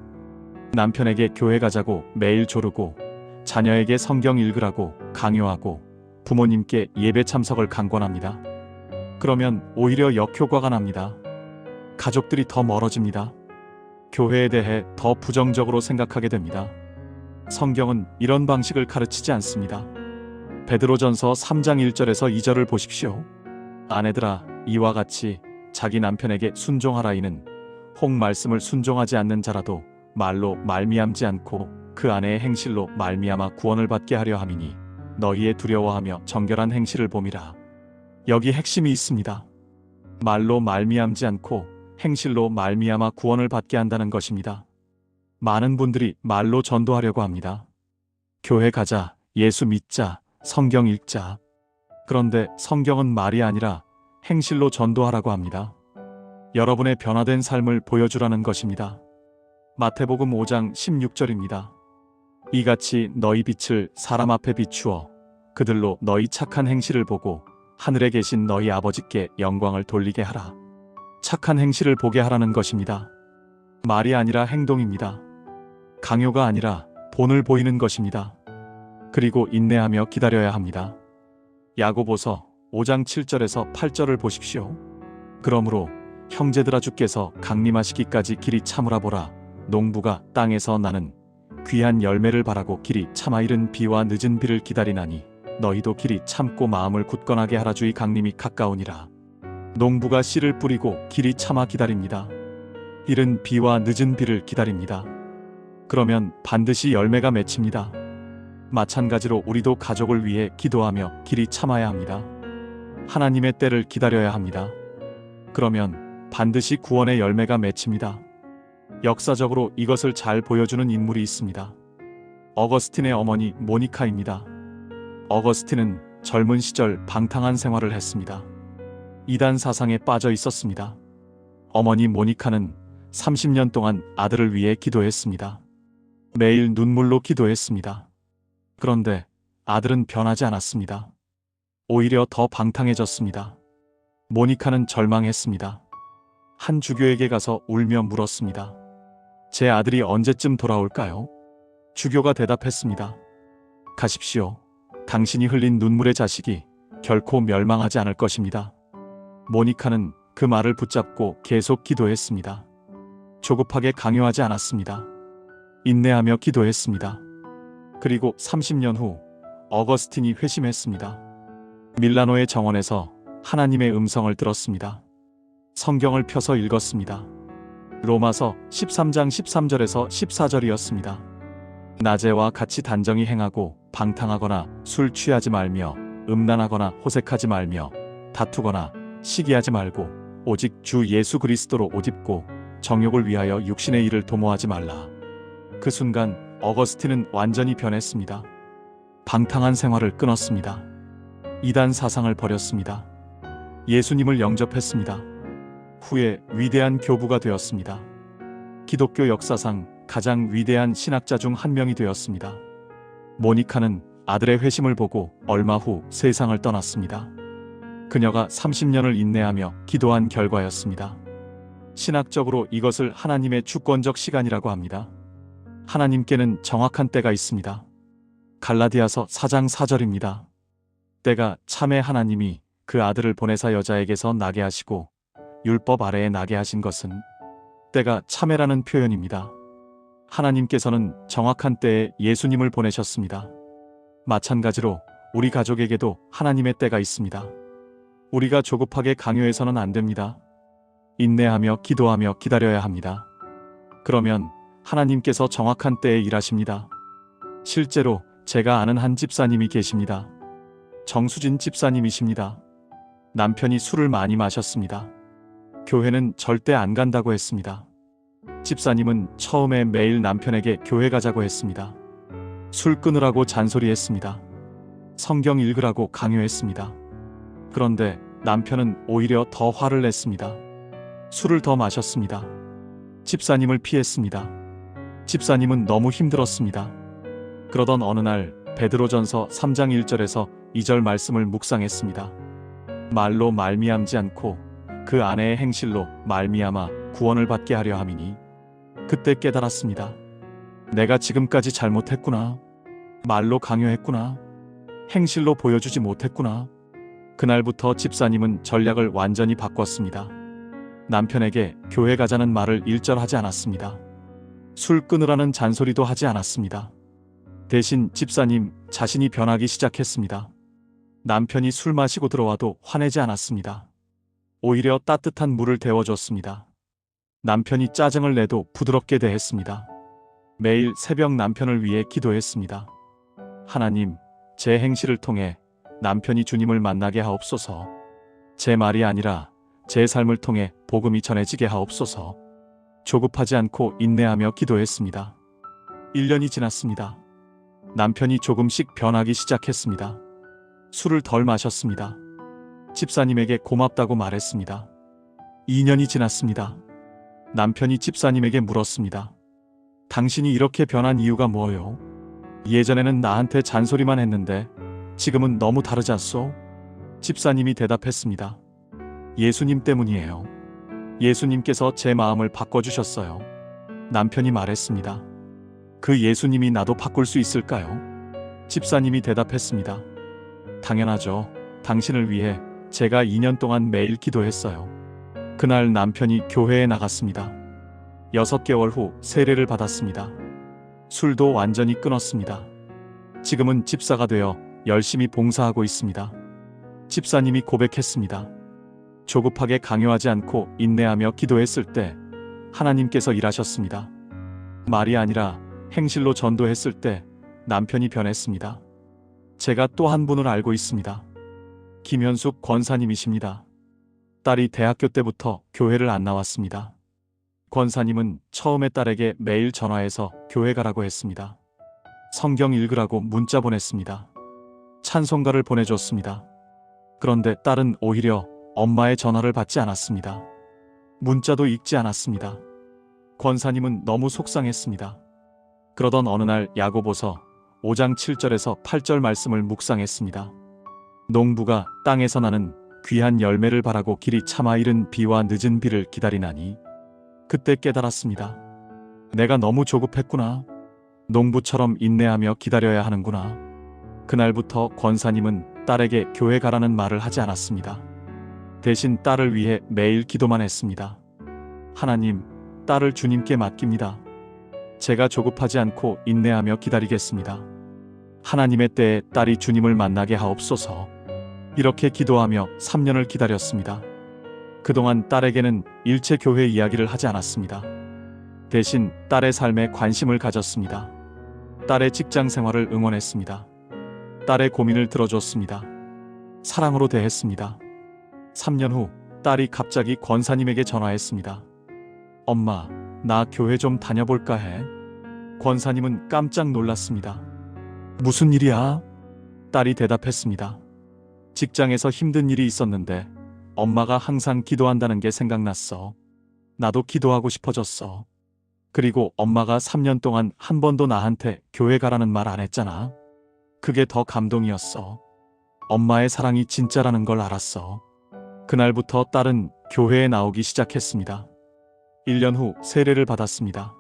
남편에게 교회 가자고 매일 조르고, 자녀에게 성경 읽으라고 강요하고, 부모님께 예배 참석을 강권합니다. 그러면 오히려 역효과가 납니다. 가족들이 더 멀어집니다. 교회에 대해 더 부정적으로 생각하게 됩니다. 성경은 이런 방식을 가르치지 않습니다. 베드로전서 3장 1절에서 2절을 보십시오. 아내들아, 이와 같이 자기 남편에게 순종하라. 이는 혹 말씀을 순종하지 않는 자라도 말로 말미암지 않고 그 아내의 행실로 말미암아 구원을 받게 하려 함이니 너희의 두려워하며 정결한 행실을 봄이라. 여기 핵심이 있습니다. 말로 말미암지 않고 행실로 말미암아 구원을 받게 한다는 것입니다. 많은 분들이 말로 전도하려고 합니다. 교회 가자, 예수 믿자, 성경 읽자. 그런데 성경은 말이 아니라 행실로 전도하라고 합니다. 여러분의 변화된 삶을 보여주라는 것입니다. 마태복음 5장 16절입니다. 이같이 너희 빛을 사람 앞에 비추어 그들로 너희 착한 행실을 보고 하늘에 계신 너희 아버지께 영광을 돌리게 하라. 착한 행실을 보게 하라는 것입니다. 말이 아니라 행동입니다. 강요가 아니라 본을 보이는 것입니다. 그리고 인내하며 기다려야 합니다. 야고보서 5장 7절에서 8절을 보십시오. 그러므로 형제들아 주께서 강림하시기까지 길이 참으라 보라. 농부가 땅에서 나는 귀한 열매를 바라고 길이 참아 이른 비와 늦은 비를 기다리나니 너희도 길이 참고 마음을 굳건하게 하라. 주의 강림이 가까우니라. 농부가 씨를 뿌리고 길이 참아 기다립니다. 이른 비와 늦은 비를 기다립니다. 그러면 반드시 열매가 맺힙니다. 마찬가지로 우리도 가족을 위해 기도하며 길이 참아야 합니다. 하나님의 때를 기다려야 합니다. 그러면 반드시 구원의 열매가 맺힙니다. 역사적으로 이것을 잘 보여주는 인물이 있습니다. 어거스틴의 어머니 모니카입니다. 어거스틴은 젊은 시절 방탕한 생활을 했습니다. 이단 사상에 빠져 있었습니다. 어머니 모니카는 30년 동안 아들을 위해 기도했습니다. 매일 눈물로 기도했습니다. 그런데 아들은 변하지 않았습니다. 오히려 더 방탕해졌습니다. 모니카는 절망했습니다. 한 주교에게 가서 울며 물었습니다. 제 아들이 언제쯤 돌아올까요? 주교가 대답했습니다. 가십시오. 당신이 흘린 눈물의 자식이 결코 멸망하지 않을 것입니다. 모니카는 그 말을 붙잡고 계속 기도했습니다. 조급하게 강요하지 않았습니다. 인내하며 기도했습니다. 그리고 30년 후 어거스틴이 회심했습니다. 밀라노의 정원에서 하나님의 음성을 들었습니다. 성경을 펴서 읽었습니다. 로마서 13장 13절에서 14절이었습니다. 낮에와 같이 단정히 행하고 방탕하거나 술 취하지 말며 음란하거나 호색하지 말며 다투거나 시기하지 말고 오직 주 예수 그리스도로 옷 입고 정욕을 위하여 육신의 일을 도모하지 말라. 그 순간 어거스틴은 완전히 변했습니다. 방탕한 생활을 끊었습니다. 이단 사상을 버렸습니다. 예수님을 영접했습니다. 후에 위대한 교부가 되었습니다. 기독교 역사상 가장 위대한 신학자 중 한 명이 되었습니다. 모니카는 아들의 회심을 보고 얼마 후 세상을 떠났습니다. 그녀가 30년을 인내하며 기도한 결과였습니다. 신학적으로 이것을 하나님의 주권적 시간이라고 합니다. 하나님께는 정확한 때가 있습니다. 갈라디아서 4장 4절입니다. 때가 참에 하나님이 그 아들을 보내사 여자에게서 나게 하시고 율법 아래에 나게 하신 것은 때가 참에라는 표현입니다. 하나님께서는 정확한 때에 예수님을 보내셨습니다. 마찬가지로 우리 가족에게도 하나님의 때가 있습니다. 우리가 조급하게 강요해서는 안 됩니다. 인내하며 기도하며 기다려야 합니다. 그러면 하나님께서 정확한 때에 일하십니다. 실제로 제가 아는 한 집사님이 계십니다. 정수진 집사님이십니다. 남편이 술을 많이 마셨습니다. 교회는 절대 안 간다고 했습니다. 집사님은 처음에 매일 남편에게 교회 가자고 했습니다. 술 끊으라고 잔소리했습니다. 성경 읽으라고 강요했습니다. 그런데 남편은 오히려 더 화를 냈습니다. 술을 더 마셨습니다. 집사님을 피했습니다. 집사님은 너무 힘들었습니다. 그러던 어느 날 베드로전서 3장 1절에서 2절 말씀을 묵상했습니다. 말로 말미암지 않고 그 아내의 행실로 말미암아 구원을 받게 하려 함이니 그때 깨달았습니다. 내가 지금까지 잘못했구나. 말로 강요했구나. 행실로 보여주지 못했구나. 그날부터 집사님은 전략을 완전히 바꿨습니다. 남편에게 교회 가자는 말을 일절하지 않았습니다. 술 끊으라는 잔소리도 하지 않았습니다. 대신 집사님 자신이 변하기 시작했습니다. 남편이 술 마시고 들어와도 화내지 않았습니다. 오히려 따뜻한 물을 데워줬습니다. 남편이 짜증을 내도 부드럽게 대했습니다. 매일 새벽 남편을 위해 기도했습니다. 하나님, 제 행실을 통해 남편이 주님을 만나게 하옵소서. 제 말이 아니라 제 삶을 통해 복음이 전해지게 하옵소서. 조급하지 않고 인내하며 기도했습니다. 1년이 지났습니다. 남편이 조금씩 변하기 시작했습니다. 술을 덜 마셨습니다. 집사님에게 고맙다고 말했습니다. 2년이 지났습니다. 남편이 집사님에게 물었습니다. 당신이 이렇게 변한 이유가 뭐요? 예전에는 나한테 잔소리만 했는데 지금은 너무 다르지 않소? 집사님이 대답했습니다. 예수님 때문이에요. 예수님께서 제 마음을 바꿔주셨어요. 남편이 말했습니다. 그 예수님이 나도 바꿀 수 있을까요? 집사님이 대답했습니다. 당연하죠. 당신을 위해 제가 2년 동안 매일 기도했어요. 그날 남편이 교회에 나갔습니다. 6개월 후 세례를 받았습니다. 술도 완전히 끊었습니다. 지금은 집사가 되어 열심히 봉사하고 있습니다. 집사님이 고백했습니다. 조급하게 강요하지 않고 인내하며 기도했을 때 하나님께서 일하셨습니다. 말이 아니라 행실로 전도했을 때 남편이 변했습니다. 제가 또 한 분을 알고 있습니다. 김현숙 권사님이십니다. 딸이 대학교 때부터 교회를 안 나왔습니다. 권사님은 처음에 딸에게 매일 전화해서 교회 가라고 했습니다. 성경 읽으라고 문자 보냈습니다. 찬송가를 보내줬습니다. 그런데 딸은 오히려 엄마의 전화를 받지 않았습니다. 문자도 읽지 않았습니다. 권사님은 너무 속상했습니다. 그러던 어느 날 야고보서 5장 7절에서 8절 말씀을 묵상했습니다. 농부가 땅에서 나는 귀한 열매를 바라고 길이 참아 이른 비와 늦은 비를 기다리나니 그때 깨달았습니다. 내가 너무 조급했구나. 농부처럼 인내하며 기다려야 하는구나. 그날부터 권사님은 딸에게 교회 가라는 말을 하지 않았습니다. 대신 딸을 위해 매일 기도만 했습니다. 하나님, 딸을 주님께 맡깁니다. 제가 조급하지 않고 인내하며 기다리겠습니다. 하나님의 때에 딸이 주님을 만나게 하옵소서. 이렇게 기도하며 3년을 기다렸습니다. 그동안 딸에게는 일체 교회 이야기를 하지 않았습니다. 대신 딸의 삶에 관심을 가졌습니다. 딸의 직장 생활을 응원했습니다. 딸의 고민을 들어줬습니다. 사랑으로 대했습니다. 3년 후 딸이 갑자기 권사님에게 전화했습니다. 엄마, 나 교회 좀 다녀볼까 해. 권사님은 깜짝 놀랐습니다. 무슨 일이야? 딸이 대답했습니다. 직장에서 힘든 일이 있었는데 엄마가 항상 기도한다는 게 생각났어. 나도 기도하고 싶어졌어. 그리고 엄마가 3년 동안 한 번도 나한테 교회 가라는 말 안 했잖아. 그게 더 감동이었어. 엄마의 사랑이 진짜라는 걸 알았어. 그날부터 딸은 교회에 나오기 시작했습니다. 1년 후 세례를 받았습니다.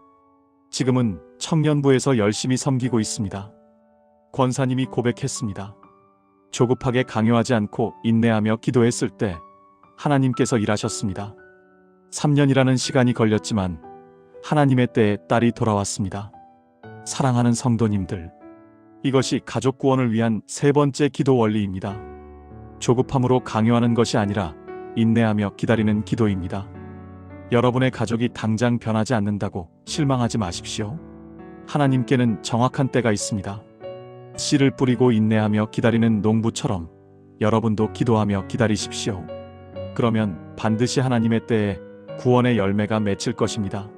지금은 청년부에서 열심히 섬기고 있습니다. 권사님이 고백했습니다. 조급하게 강요하지 않고 인내하며 기도했을 때 하나님께서 일하셨습니다. 3년이라는 시간이 걸렸지만 하나님의 때에 딸이 돌아왔습니다. 사랑하는 성도님들, 이것이 가족 구원을 위한 세 번째 기도 원리입니다. 조급함으로 강요하는 것이 아니라 인내하며 기다리는 기도입니다. 여러분의 가족이 당장 변하지 않는다고 실망하지 마십시오. 하나님께는 정확한 때가 있습니다. 씨를 뿌리고 인내하며 기다리는 농부처럼 여러분도 기도하며 기다리십시오. 그러면 반드시 하나님의 때에 구원의 열매가 맺힐 것입니다.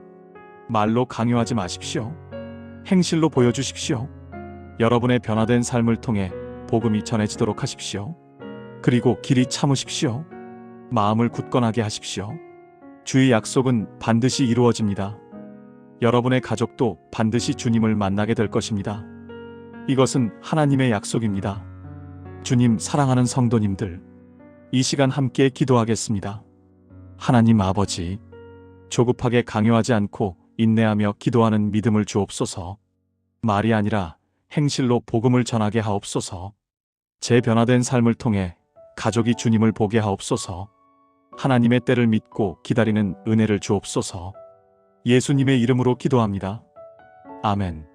말로 강요하지 마십시오. 행실로 보여주십시오. 여러분의 변화된 삶을 통해 복음이 전해지도록 하십시오. 그리고 길이 참으십시오. 마음을 굳건하게 하십시오. 주의 약속은 반드시 이루어집니다. 여러분의 가족도 반드시 주님을 만나게 될 것입니다. 이것은 하나님의 약속입니다. 주님 사랑하는 성도님들, 이 시간 함께 기도하겠습니다. 하나님 아버지, 조급하게 강요하지 않고 인내하며 기도하는 믿음을 주옵소서. 말이 아니라 행실로 복음을 전하게 하옵소서. 제 변화된 삶을 통해 가족이 주님을 보게 하옵소서. 하나님의 때를 믿고 기다리는 은혜를 주옵소서. 예수님의 이름으로 기도합니다. 아멘.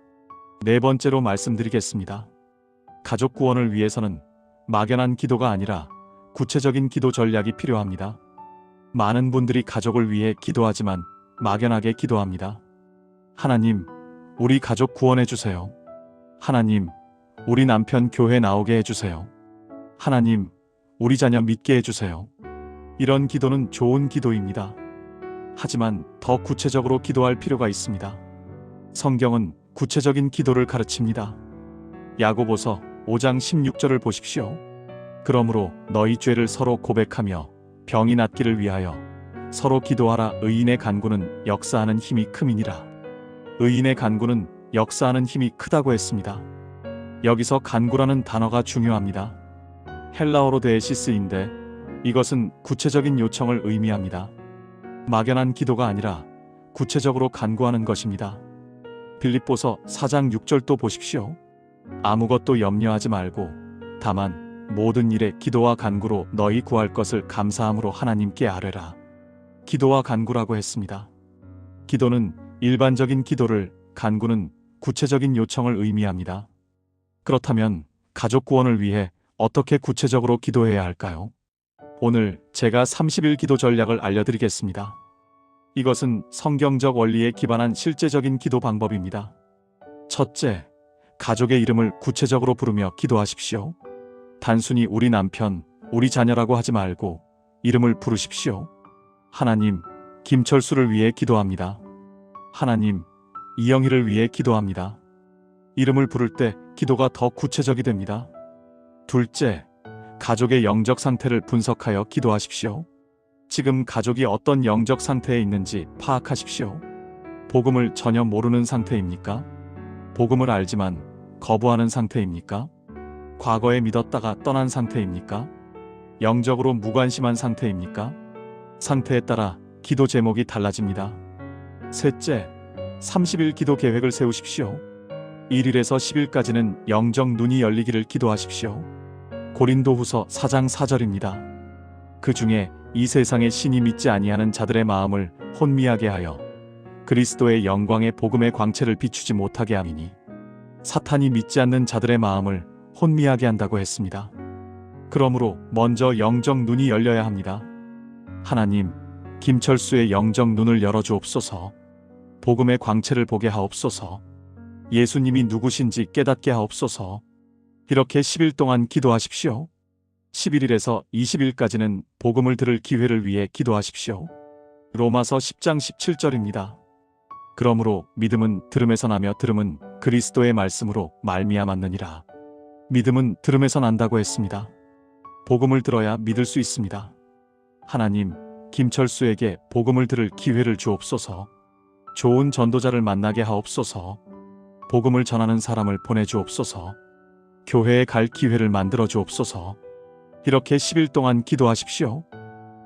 네 번째로 말씀드리겠습니다. 가족 구원을 위해서는 막연한 기도가 아니라 구체적인 기도 전략이 필요합니다. 많은 분들이 가족을 위해 기도하지만 막연하게 기도합니다. 하나님, 우리 가족 구원해 주세요. 하나님, 우리 남편 교회 나오게 해주세요. 하나님, 우리 자녀 믿게 해주세요. 이런 기도는 좋은 기도입니다. 하지만 더 구체적으로 기도할 필요가 있습니다. 성경은 구체적인 기도를 가르칩니다. 야고보서 5장 16절을 보십시오. 그러므로 너희 죄를 서로 고백하며 병이 낫기를 위하여 서로 기도하라. 의인의 간구는 역사하는 힘이 큼이니라. 의인의 간구는 역사하는 힘이 크다고 했습니다. 여기서 간구라는 단어가 중요합니다. 헬라어로 데에시스인데 이것은 구체적인 요청을 의미합니다. 막연한 기도가 아니라 구체적으로 간구하는 것입니다. 빌립보서 4장 6절도 보십시오. 아무것도 염려하지 말고 다만 모든 일에 기도와 간구로 너희 구할 것을 감사함으로 하나님께 아뢰라. 기도와 간구라고 했습니다. 기도는 일반적인 기도를, 간구는 구체적인 요청을 의미합니다. 그렇다면 가족 구원을 위해 어떻게 구체적으로 기도해야 할까요? 오늘 제가 30일 기도 전략을 알려드리겠습니다. 이것은 성경적 원리에 기반한 실제적인 기도 방법입니다. 첫째, 가족의 이름을 구체적으로 부르며 기도하십시오. 단순히 우리 남편, 우리 자녀라고 하지 말고 이름을 부르십시오. 하나님, 김철수를 위해 기도합니다. 하나님, 이영희를 위해 기도합니다. 이름을 부를 때 기도가 더 구체적이 됩니다. 둘째, 가족의 영적 상태를 분석하여 기도하십시오. 지금 가족이 어떤 영적 상태에 있는지 파악하십시오. 복음을 전혀 모르는 상태입니까? 복음을 알지만 거부하는 상태입니까? 과거에 믿었다가 떠난 상태입니까? 영적으로 무관심한 상태입니까? 상태에 따라 기도 제목이 달라집니다. 셋째, 30일 기도 계획을 세우십시오. 1일에서 10일까지는 영적 눈이 열리기를 기도하십시오. 고린도후서 4장 4절입니다. 그 중에 이 세상의 신이 믿지 아니하는 자들의 마음을 혼미하게 하여 그리스도의 영광의 복음의 광채를 비추지 못하게 함이니 사탄이 믿지 않는 자들의 마음을 혼미하게 한다고 했습니다. 그러므로 먼저 영적 눈이 열려야 합니다. 하나님, 김철수의 영적 눈을 열어주옵소서. 복음의 광채를 보게 하옵소서. 예수님이 누구신지 깨닫게 하옵소서. 이렇게 10일 동안 기도하십시오. 11일에서 20일까지는 복음을 들을 기회를 위해 기도하십시오. 로마서 10장 17절입니다. 그러므로 믿음은 들음에서 나며 들음은 그리스도의 말씀으로 말미암았느니라. 믿음은 들음에서 난다고 했습니다. 복음을 들어야 믿을 수 있습니다. 하나님, 김철수에게 복음을 들을 기회를 주옵소서. 좋은 전도자를 만나게 하옵소서. 복음을 전하는 사람을 보내주옵소서. 교회에 갈 기회를 만들어 주옵소서. 이렇게 10일 동안 기도하십시오.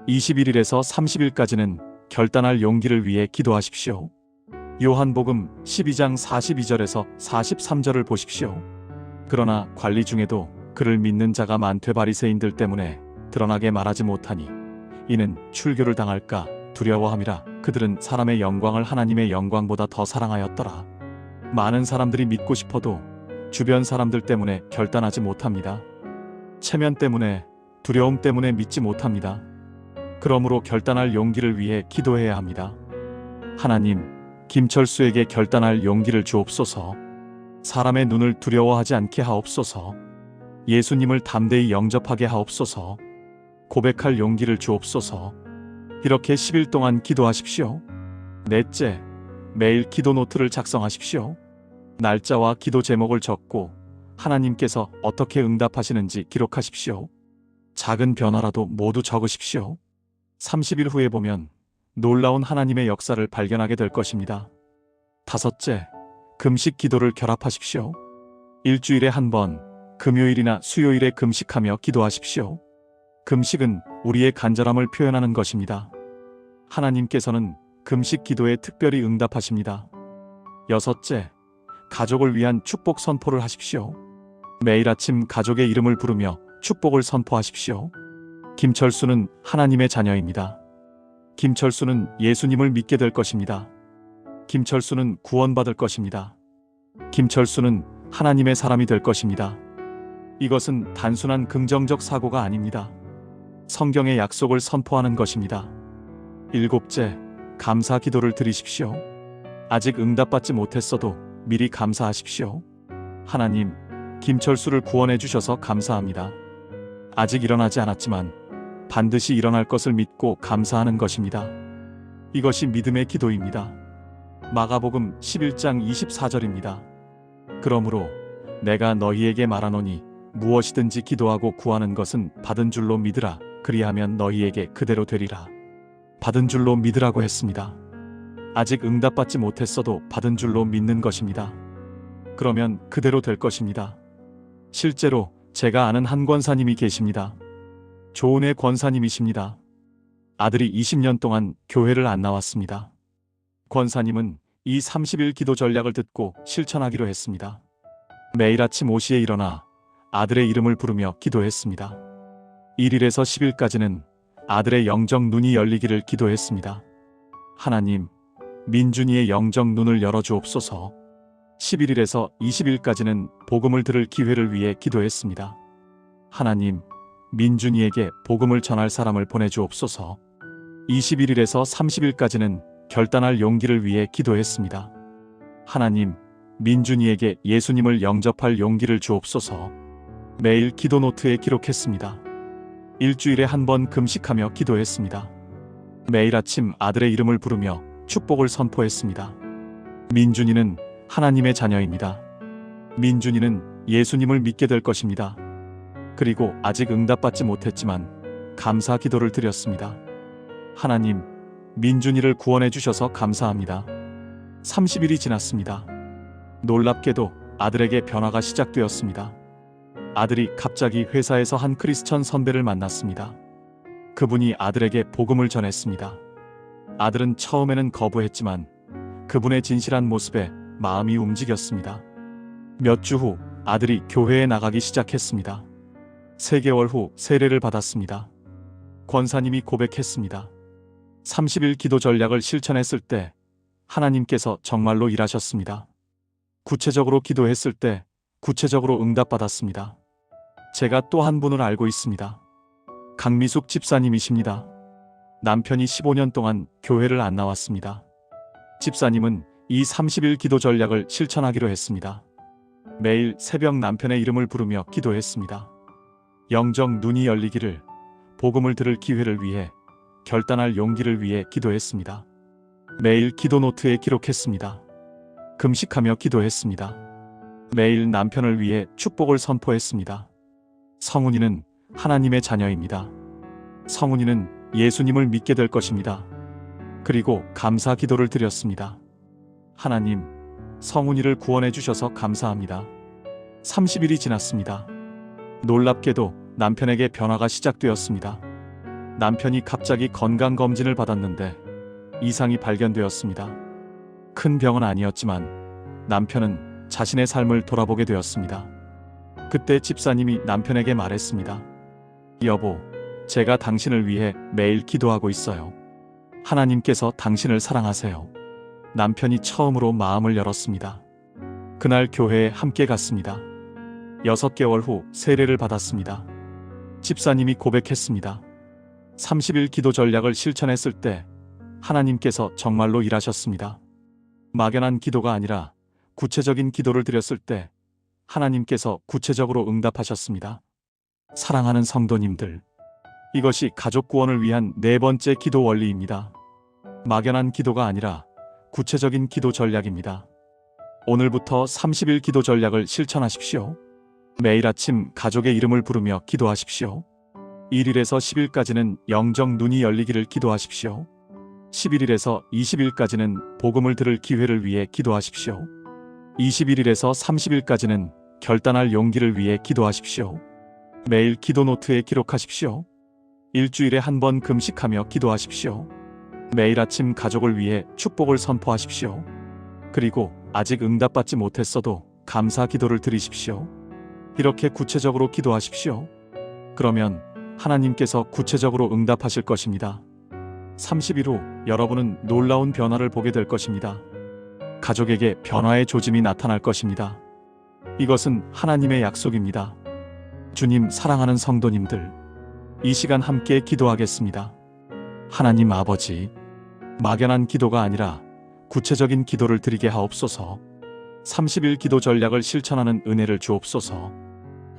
21일에서 30일까지는 결단할 용기를 위해 기도하십시오. 요한복음 12장 42절에서 43절을 보십시오. 그러나 관리 중에도 그를 믿는 자가 많되 바리새인들 때문에 드러나게 말하지 못하니 이는 출교를 당할까 두려워함이라. 그들은 사람의 영광을 하나님의 영광보다 더 사랑하였더라. 많은 사람들이 믿고 싶어도 주변 사람들 때문에 결단하지 못합니다. 체면 때문에, 두려움 때문에 믿지 못합니다. 그러므로 결단할 용기를 위해 기도해야 합니다. 하나님, 김철수에게 결단할 용기를 주옵소서. 사람의 눈을 두려워하지 않게 하옵소서. 예수님을 담대히 영접하게 하옵소서. 고백할 용기를 주옵소서. 이렇게 10일 동안 기도하십시오. 넷째, 매일 기도 노트를 작성하십시오. 날짜와 기도 제목을 적고 하나님께서 어떻게 응답하시는지 기록하십시오. 작은 변화라도 모두 적으십시오. 30일 후에 보면 놀라운 하나님의 역사를 발견하게 될 것입니다. 다섯째, 금식 기도를 결합하십시오. 일주일에 한 번, 금요일이나 수요일에 금식하며 기도하십시오. 금식은 우리의 간절함을 표현하는 것입니다. 하나님께서는 금식 기도에 특별히 응답하십니다. 여섯째, 가족을 위한 축복 선포를 하십시오. 매일 아침 가족의 이름을 부르며 축복을 선포하십시오. 김철수는 하나님의 자녀입니다. 김철수는 예수님을 믿게 될 것입니다. 김철수는 구원받을 것입니다. 김철수는 하나님의 사람이 될 것입니다. 이것은 단순한 긍정적 사고가 아닙니다. 성경의 약속을 선포하는 것입니다. 일곱째, 감사 기도를 드리십시오. 아직 응답받지 못했어도 미리 감사하십시오. 하나님, 김철수를 구원해 주셔서 감사합니다. 아직 일어나지 않았지만 반드시 일어날 것을 믿고 감사하는 것입니다. 이것이 믿음의 기도입니다. 마가복음 11장 24절입니다. 그러므로 내가 너희에게 말하노니 무엇이든지 기도하고 구하는 것은 받은 줄로 믿으라. 그리하면 너희에게 그대로 되리라. 받은 줄로 믿으라고 했습니다. 아직 응답받지 못했어도 받은 줄로 믿는 것입니다. 그러면 그대로 될 것입니다. 실제로 제가 아는 한 권사님이 계십니다. 조은혜 권사님이십니다. 아들이 20년 동안 교회를 안 나왔습니다. 권사님은 이 30일 기도 전략을 듣고 실천하기로 했습니다. 매일 아침 5시에 일어나 아들의 이름을 부르며 기도했습니다. 1일에서 10일까지는 아들의 영적 눈이 열리기를 기도했습니다. 하나님, 민준이의 영적 눈을 열어주옵소서. 11일에서 20일까지는 복음을 들을 기회를 위해 기도했습니다. 하나님, 민준이에게 복음을 전할 사람을 보내주옵소서. 21일에서 30일까지는 결단할 용기를 위해 기도했습니다. 하나님, 민준이에게 예수님을 영접할 용기를 주옵소서. 매일 기도 노트에 기록했습니다. 일주일에 한 번 금식하며 기도했습니다. 매일 아침 아들의 이름을 부르며 축복을 선포했습니다. 민준이는 하나님의 자녀입니다. 민준이는 예수님을 믿게 될 것입니다. 그리고 아직 응답받지 못했지만 감사 기도를 드렸습니다. 하나님, 민준이를 구원해 주셔서 감사합니다. 30일이 지났습니다. 놀랍게도 아들에게 변화가 시작되었습니다. 아들이 갑자기 회사에서 한 크리스천 선배를 만났습니다. 그분이 아들에게 복음을 전했습니다. 아들은 처음에는 거부했지만 그분의 진실한 모습에 마음이 움직였습니다. 몇 주 후 아들이 교회에 나가기 시작했습니다. 3개월 후 세례를 받았습니다. 권사님이 고백했습니다. 30일 기도 전략을 실천했을 때 하나님께서 정말로 일하셨습니다. 구체적으로 기도했을 때 구체적으로 응답받았습니다. 제가 또 한 분을 알고 있습니다. 강미숙 집사님이십니다. 남편이 15년 동안 교회를 안 나왔습니다. 집사님은 이 30일 기도 전략을 실천하기로 했습니다. 매일 새벽 남편의 이름을 부르며 기도했습니다. 영적 눈이 열리기를, 복음을 들을 기회를 위해, 결단할 용기를 위해 기도했습니다. 매일 기도 노트에 기록했습니다. 금식하며 기도했습니다. 매일 남편을 위해 축복을 선포했습니다. 성훈이는 하나님의 자녀입니다. 성훈이는 예수님을 믿게 될 것입니다. 그리고 감사 기도를 드렸습니다. 하나님, 성훈이를 구원해 주셔서 감사합니다. 30일이 지났습니다. 놀랍게도 남편에게 변화가 시작되었습니다. 남편이 갑자기 건강검진을 받았는데 이상이 발견되었습니다. 큰 병은 아니었지만 남편은 자신의 삶을 돌아보게 되었습니다. 그때 집사님이 남편에게 말했습니다. 여보, 제가 당신을 위해 매일 기도하고 있어요. 하나님께서 당신을 사랑하세요. 남편이 처음으로 마음을 열었습니다. 그날 교회에 함께 갔습니다. 6개월 후 세례를 받았습니다. 집사님이 고백했습니다. 30일 기도 전략을 실천했을 때 하나님께서 정말로 일하셨습니다. 막연한 기도가 아니라 구체적인 기도를 드렸을 때 하나님께서 구체적으로 응답하셨습니다. 사랑하는 성도님들, 이것이 가족 구원을 위한 4번째 기도 원리입니다. 막연한 기도가 아니라 구체적인 기도 전략입니다. 오늘부터 30일 기도 전략을 실천하십시오. 매일 아침 가족의 이름을 부르며 기도하십시오. 1일에서 10일까지는 영적 눈이 열리기를 기도하십시오. 11일에서 20일까지는 복음을 들을 기회를 위해 기도하십시오. 21일에서 30일까지는 결단할 용기를 위해 기도하십시오. 매일 기도 노트에 기록하십시오. 일주일에 한 번 금식하며 기도하십시오. 매일 아침 가족을 위해 축복을 선포하십시오. 그리고 아직 응답받지 못했어도 감사 기도를 드리십시오. 이렇게 구체적으로 기도하십시오. 그러면 하나님께서 구체적으로 응답하실 것입니다. 30일 후 여러분은 놀라운 변화를 보게 될 것입니다. 가족에게 변화의 조짐이 나타날 것입니다. 이것은 하나님의 약속입니다. 주님 사랑하는 성도님들, 이 시간 함께 기도하겠습니다. 하나님 아버지, 막연한 기도가 아니라 구체적인 기도를 드리게 하옵소서. 30일 기도 전략을 실천하는 은혜를 주옵소서.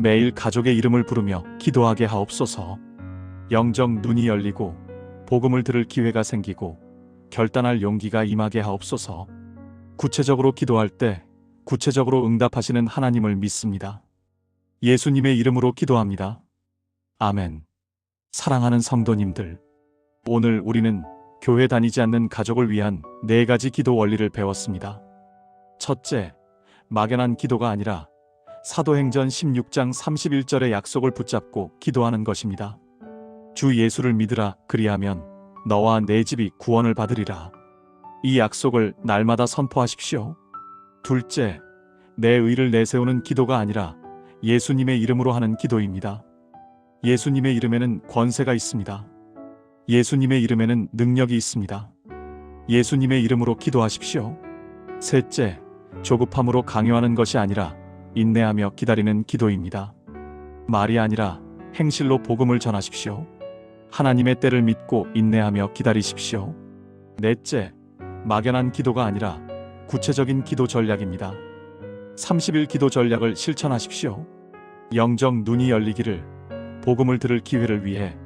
매일 가족의 이름을 부르며 기도하게 하옵소서. 영적 눈이 열리고 복음을 들을 기회가 생기고 결단할 용기가 임하게 하옵소서. 구체적으로 기도할 때 구체적으로 응답하시는 하나님을 믿습니다. 예수님의 이름으로 기도합니다. 아멘. 사랑하는 성도님들, 오늘 우리는 교회 다니지 않는 가족을 위한 4가지 기도 원리를 배웠습니다. 첫째, 막연한 기도가 아니라 사도행전 16장 31절의 약속을 붙잡고 기도하는 것입니다. 주 예수를 믿으라, 그리하면 너와 내 집이 구원을 받으리라. 이 약속을 날마다 선포하십시오. 둘째, 내 의를 내세우는 기도가 아니라 예수님의 이름으로 하는 기도입니다. 예수님의 이름에는 권세가 있습니다. 예수님의 이름에는 능력이 있습니다. 예수님의 이름으로 기도하십시오. 셋째, 조급함으로 강요하는 것이 아니라 인내하며 기다리는 기도입니다. 말이 아니라 행실로 복음을 전하십시오. 하나님의 때를 믿고 인내하며 기다리십시오. 넷째, 막연한 기도가 아니라 구체적인 기도 전략입니다. 30일 기도 전략을 실천하십시오. 영적 눈이 열리기를, 복음을 들을 기회를 위해,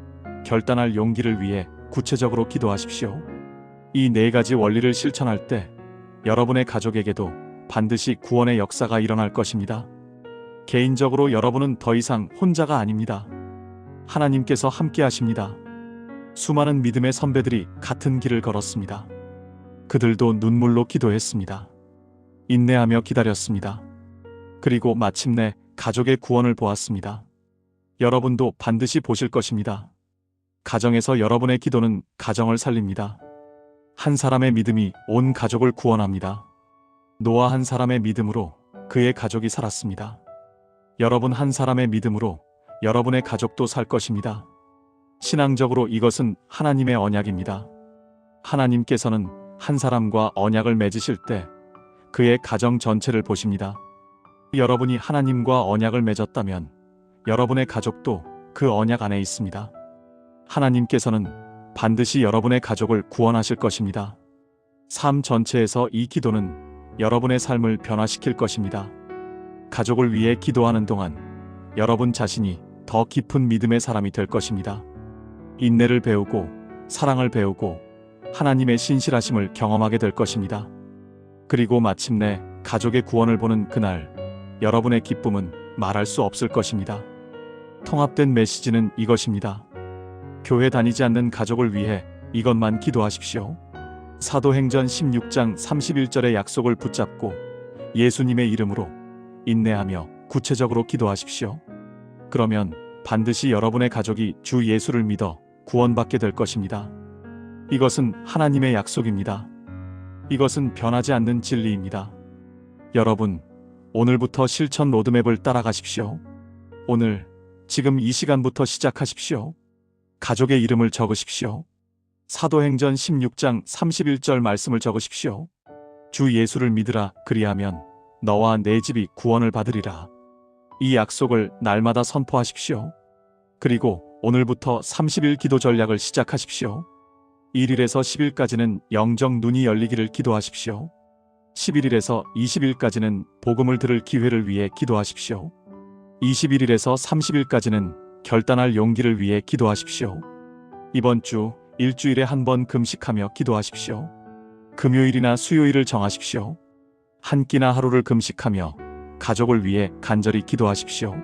결단할 용기를 위해 구체적으로 기도하십시오. 이 네 가지 원리를 실천할 때 여러분의 가족에게도 반드시 구원의 역사가 일어날 것입니다. 개인적으로 여러분은 더 이상 혼자가 아닙니다. 하나님께서 함께 하십니다. 수많은 믿음의 선배들이 같은 길을 걸었습니다. 그들도 눈물로 기도했습니다. 인내하며 기다렸습니다. 그리고 마침내 가족의 구원을 보았습니다. 여러분도 반드시 보실 것입니다. 가정에서 여러분의 기도는 가정을 살립니다. 한 사람의 믿음이 온 가족을 구원합니다. 노아 한 사람의 믿음으로 그의 가족이 살았습니다. 여러분 한 사람의 믿음으로 여러분의 가족도 살 것입니다. 신앙적으로 이것은 하나님의 언약입니다. 하나님께서는 한 사람과 언약을 맺으실 때 그의 가정 전체를 보십니다. 여러분이 하나님과 언약을 맺었다면 여러분의 가족도 그 언약 안에 있습니다. 하나님께서는 반드시 여러분의 가족을 구원하실 것입니다. 삶 전체에서 이 기도는 여러분의 삶을 변화시킬 것입니다. 가족을 위해 기도하는 동안 여러분 자신이 더 깊은 믿음의 사람이 될 것입니다. 인내를 배우고 사랑을 배우고 하나님의 신실하심을 경험하게 될 것입니다. 그리고 마침내 가족의 구원을 보는 그날 여러분의 기쁨은 말할 수 없을 것입니다. 통합된 메시지는 이것입니다. 교회 다니지 않는 가족을 위해 이것만 기도하십시오. 사도행전 16장 31절의 약속을 붙잡고 예수님의 이름으로 인내하며 구체적으로 기도하십시오. 그러면 반드시 여러분의 가족이 주 예수를 믿어 구원받게 될 것입니다. 이것은 하나님의 약속입니다. 이것은 변하지 않는 진리입니다. 여러분, 오늘부터 실천 로드맵을 따라가십시오. 오늘, 지금 이 시간부터 시작하십시오. 가족의 이름을 적으십시오. 사도행전 16장 31절 말씀을 적으십시오. 주 예수를 믿으라, 그리하면 너와 내 집이 구원을 받으리라. 이 약속을 날마다 선포하십시오. 그리고 오늘부터 30일 기도 전략을 시작하십시오. 1일에서 10일까지는 영적 눈이 열리기를 기도하십시오. 11일에서 20일까지는 복음을 들을 기회를 위해 기도하십시오. 21일에서 30일까지는 결단할 용기를 위해 기도하십시오. 이번 주 일주일에 한 번 금식하며 기도하십시오. 금요일이나 수요일을 정하십시오. 한 끼나 하루를 금식하며 가족을 위해 간절히 기도하십시오.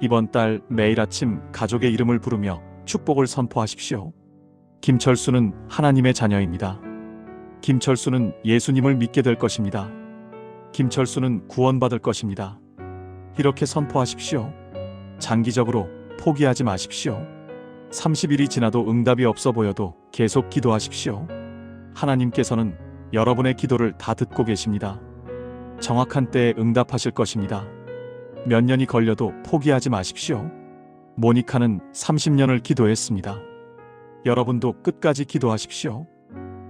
이번 달 매일 아침 가족의 이름을 부르며 축복을 선포하십시오. 김철수는 하나님의 자녀입니다. 김철수는 예수님을 믿게 될 것입니다. 김철수는 구원받을 것입니다. 이렇게 선포하십시오. 장기적으로 포기하지 마십시오. 30일이 지나도 응답이 없어 보여도 계속 기도하십시오. 하나님께서는 여러분의 기도를 다 듣고 계십니다. 정확한 때에 응답하실 것입니다. 몇 년이 걸려도 포기하지 마십시오. 모니카는 30년을 기도했습니다. 여러분도 끝까지 기도하십시오.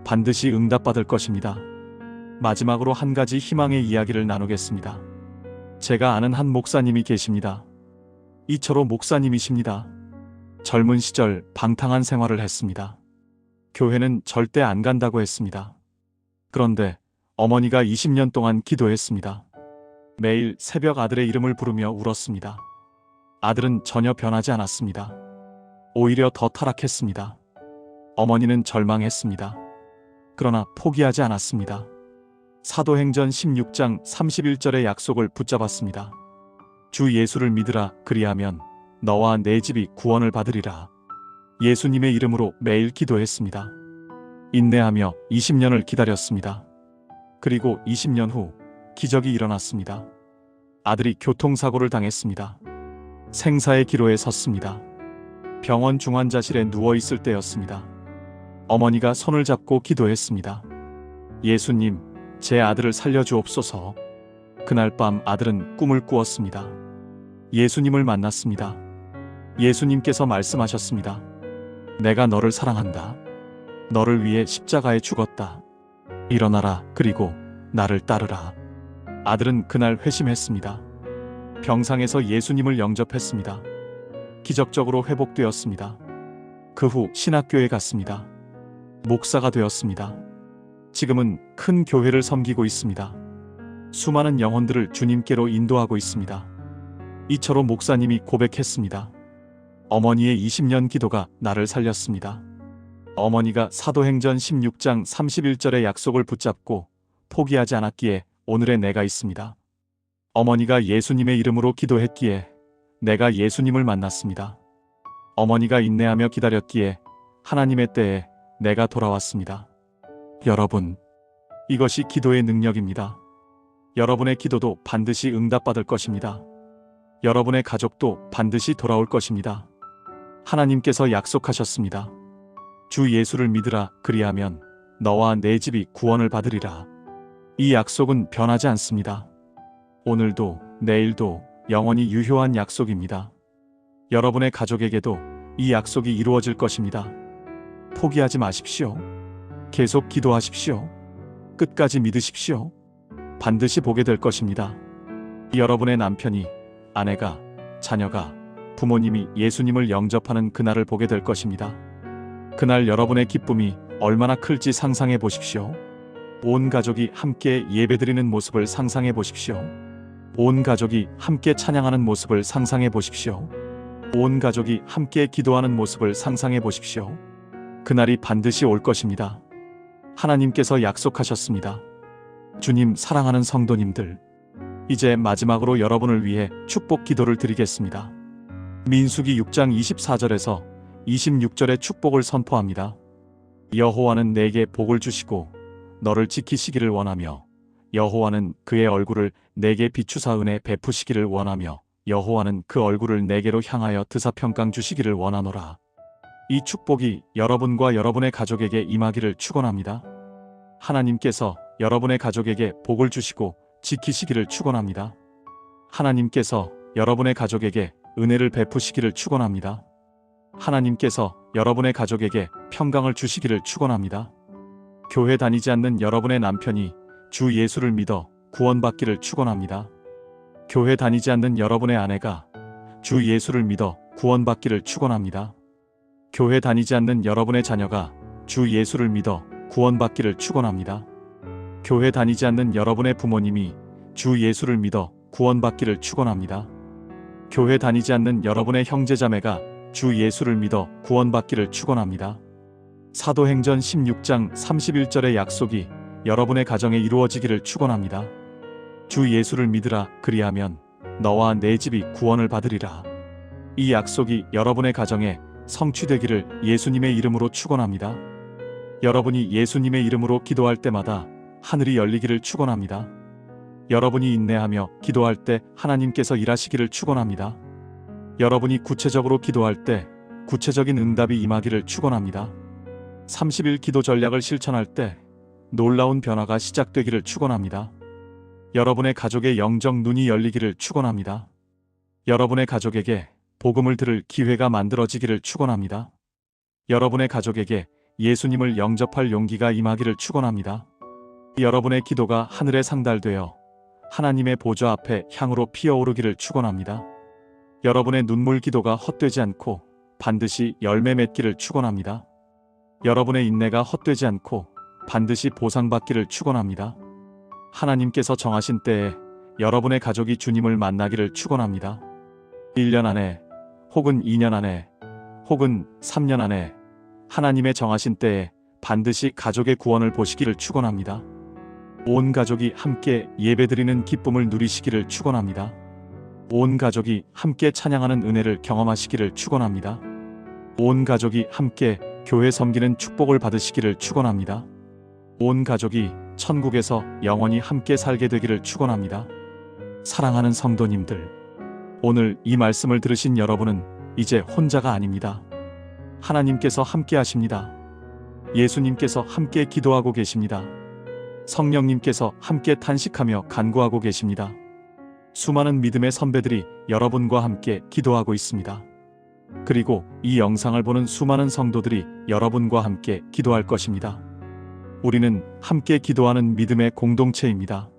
반드시 응답받을 것입니다. 마지막으로 한 가지 희망의 이야기를 나누겠습니다. 제가 아는 한 목사님이 계십니다. 이철호 목사님이십니다. 젊은 시절 방탕한 생활을 했습니다. 교회는 절대 안 간다고 했습니다. 그런데 어머니가 20년 동안 기도했습니다. 매일 새벽 아들의 이름을 부르며 울었습니다. 아들은 전혀 변하지 않았습니다. 오히려 더 타락했습니다. 어머니는 절망했습니다. 그러나 포기하지 않았습니다. 사도행전 16장 31절의 약속을 붙잡았습니다. 주 예수를 믿으라, 그리하면 너와 내 집이 구원을 받으리라. 예수님의 이름으로 매일 기도했습니다. 인내하며 20년을 기다렸습니다. 그리고 20년 후 기적이 일어났습니다. 아들이 교통사고를 당했습니다. 생사의 기로에 섰습니다. 병원 중환자실에 누워있을 때였습니다. 어머니가 손을 잡고 기도했습니다. 예수님, 제 아들을 살려주옵소서. 그날 밤 아들은 꿈을 꾸었습니다. 예수님을 만났습니다. 예수님께서 말씀하셨습니다. 내가 너를 사랑한다. 너를 위해 십자가에 죽었다. 일어나라. 그리고 나를 따르라. 아들은 그날 회심했습니다. 병상에서 예수님을 영접했습니다. 기적적으로 회복되었습니다. 그 후 신학교에 갔습니다. 목사가 되었습니다. 지금은 큰 교회를 섬기고 있습니다. 수많은 영혼들을 주님께로 인도하고 있습니다. 이철호 목사님이 고백했습니다. 어머니의 20년 기도가 나를 살렸습니다. 어머니가 사도행전 16장 31절의 약속을 붙잡고 포기하지 않았기에 오늘의 내가 있습니다. 어머니가 예수님의 이름으로 기도했기에 내가 예수님을 만났습니다. 어머니가 인내하며 기다렸기에 하나님의 때에 내가 돌아왔습니다. 여러분, 이것이 기도의 능력입니다. 여러분의 기도도 반드시 응답받을 것입니다. 여러분의 가족도 반드시 돌아올 것입니다. 하나님께서 약속하셨습니다. 주 예수를 믿으라. 그리하면 너와 내 집이 구원을 받으리라. 이 약속은 변하지 않습니다. 오늘도 내일도 영원히 유효한 약속입니다. 여러분의 가족에게도 이 약속이 이루어질 것입니다. 포기하지 마십시오. 계속 기도하십시오. 끝까지 믿으십시오. 반드시 보게 될 것입니다. 여러분의 남편이, 아내가, 자녀가, 부모님이 예수님을 영접하는 그날을 보게 될 것입니다. 그날 여러분의 기쁨이 얼마나 클지 상상해 보십시오. 온 가족이 함께 예배드리는 모습을 상상해 보십시오. 온 가족이 함께 찬양하는 모습을 상상해 보십시오. 온 가족이 함께 기도하는 모습을 상상해 보십시오. 그날이 반드시 올 것입니다. 하나님께서 약속하셨습니다. 주님 사랑하는 성도님들, 이제 마지막으로 여러분을 위해 축복 기도를 드리겠습니다. 민수기 6장 24절에서 26절의 축복을 선포합니다. 여호와는 내게 복을 주시고 너를 지키시기를 원하며 여호와는 그의 얼굴을 내게 비추사 은혜 베푸시기를 원하며 여호와는 그 얼굴을 내게로 향하여 드사 평강 주시기를 원하노라. 이 축복이 여러분과 여러분의 가족에게 임하기를 축원합니다. 하나님께서 여러분의 가족에게 복을 주시고 지키시기를 축원합니다. 하나님께서 여러분의 가족에게 은혜를 베푸시기를 축원합니다. 하나님께서 여러분의 가족에게 평강을 주시기를 축원합니다. 교회 다니지 않는 여러분의 남편이 주 예수를 믿어 구원받기를 축원합니다. 교회 다니지 않는 여러분의 아내가 주 예수를 믿어 구원받기를 축원합니다. 교회 다니지 않는 여러분의 자녀가 주 예수를 믿어 구원받기를 축원합니다. 교회 다니지 않는 여러분의 부모님이 주 예수를 믿어 구원받기를 축원합니다. 교회 다니지 않는 여러분의 형제자매가 주 예수를 믿어 구원받기를 축원합니다. 사도행전 16장 31절의 약속이 여러분의 가정에 이루어지기를 축원합니다. 주 예수를 믿으라. 그리하면 너와 내 집이 구원을 받으리라. 이 약속이 여러분의 가정에 성취되기를 예수님의 이름으로 축원합니다. 여러분이 예수님의 이름으로 기도할 때마다 하늘이 열리기를 축원합니다. 여러분이 인내하며 기도할 때 하나님께서 일하시기를 축원합니다. 여러분이 구체적으로 기도할 때 구체적인 응답이 임하기를 축원합니다. 30일 기도 전략을 실천할 때 놀라운 변화가 시작되기를 축원합니다. 여러분의 가족의 영적 눈이 열리기를 축원합니다. 여러분의 가족에게 복음을 들을 기회가 만들어지기를 축원합니다. 여러분의 가족에게 예수님을 영접할 용기가 임하기를 축원합니다. 여러분의 기도가 하늘에 상달되어 하나님의 보좌 앞에 향으로 피어오르기를 축원합니다. 여러분의 눈물 기도가 헛되지 않고 반드시 열매 맺기를 축원합니다. 여러분의 인내가 헛되지 않고 반드시 보상받기를 축원합니다. 하나님께서 정하신 때에 여러분의 가족이 주님을 만나기를 축원합니다. 1년 안에 혹은 2년 안에 혹은 3년 안에 하나님의 정하신 때에 반드시 가족의 구원을 보시기를 축원합니다. 온 가족이 함께 예배드리는 기쁨을 누리시기를 축원합니다. 온 가족이 함께 찬양하는 은혜를 경험하시기를 축원합니다. 온 가족이 함께 교회 섬기는 축복을 받으시기를 축원합니다. 온 가족이 천국에서 영원히 함께 살게 되기를 축원합니다. 사랑하는 성도님들, 오늘 이 말씀을 들으신 여러분은 이제 혼자가 아닙니다. 하나님께서 함께 하십니다. 예수님께서 함께 기도하고 계십니다. 성령님께서 함께 탄식하며 간구하고 계십니다. 수많은 믿음의 선배들이 여러분과 함께 기도하고 있습니다. 그리고 이 영상을 보는 수많은 성도들이 여러분과 함께 기도할 것입니다. 우리는 함께 기도하는 믿음의 공동체입니다.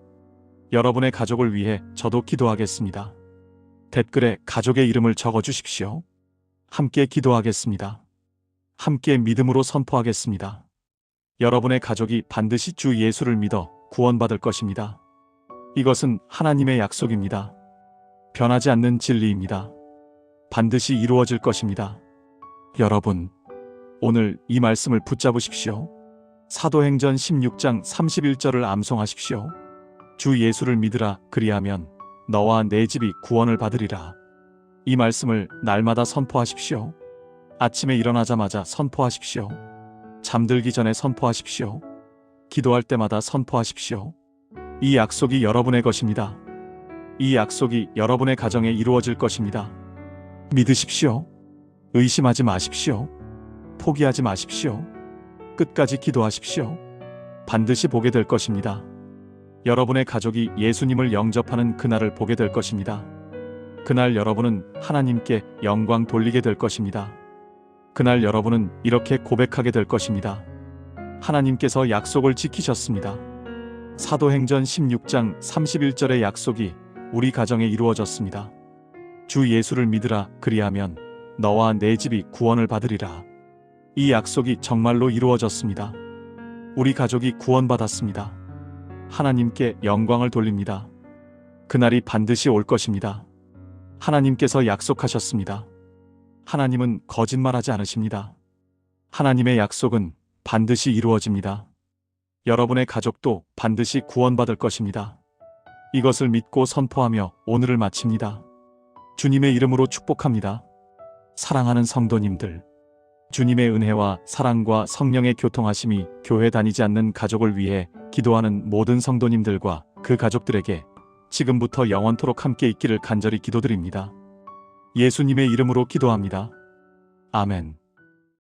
여러분의 가족을 위해 저도 기도하겠습니다. 댓글에 가족의 이름을 적어 주십시오. 함께 기도하겠습니다. 함께 믿음으로 선포하겠습니다. 여러분의 가족이 반드시 주 예수를 믿어 구원받을 것입니다. 이것은 하나님의 약속입니다. 변하지 않는 진리입니다. 반드시 이루어질 것입니다. 여러분, 오늘 이 말씀을 붙잡으십시오. 사도행전 16장 31절을 암송하십시오. 주 예수를 믿으라, 그리하면 너와 내 집이 구원을 받으리라. 이 말씀을 날마다 선포하십시오. 아침에 일어나자마자 선포하십시오. 잠들기 전에 선포하십시오. 기도할 때마다 선포하십시오. 이 약속이 여러분의 것입니다. 이 약속이 여러분의 가정에 이루어질 것입니다. 믿으십시오. 의심하지 마십시오. 포기하지 마십시오. 끝까지 기도하십시오. 반드시 보게 될 것입니다. 여러분의 가족이 예수님을 영접하는 그날을 보게 될 것입니다. 그날 여러분은 하나님께 영광 돌리게 될 것입니다. 그날 여러분은 이렇게 고백하게 될 것입니다. 하나님께서 약속을 지키셨습니다. 사도행전 16장 31절의 약속이 우리 가정에 이루어졌습니다. 주 예수를 믿으라, 그리하면 너와 내 집이 구원을 받으리라. 이 약속이 정말로 이루어졌습니다. 우리 가족이 구원받았습니다. 하나님께 영광을 돌립니다. 그날이 반드시 올 것입니다. 하나님께서 약속하셨습니다. 하나님은 거짓말하지 않으십니다. 하나님의 약속은 반드시 이루어집니다. 여러분의 가족도 반드시 구원받을 것입니다. 이것을 믿고 선포하며 오늘을 마칩니다. 주님의 이름으로 축복합니다. 사랑하는 성도님들, 주님의 은혜와 사랑과 성령의 교통하심이 교회 다니지 않는 가족을 위해 기도하는 모든 성도님들과 그 가족들에게 지금부터 영원토록 함께 있기를 간절히 기도드립니다. 예수님의 이름으로 기도합니다. 아멘.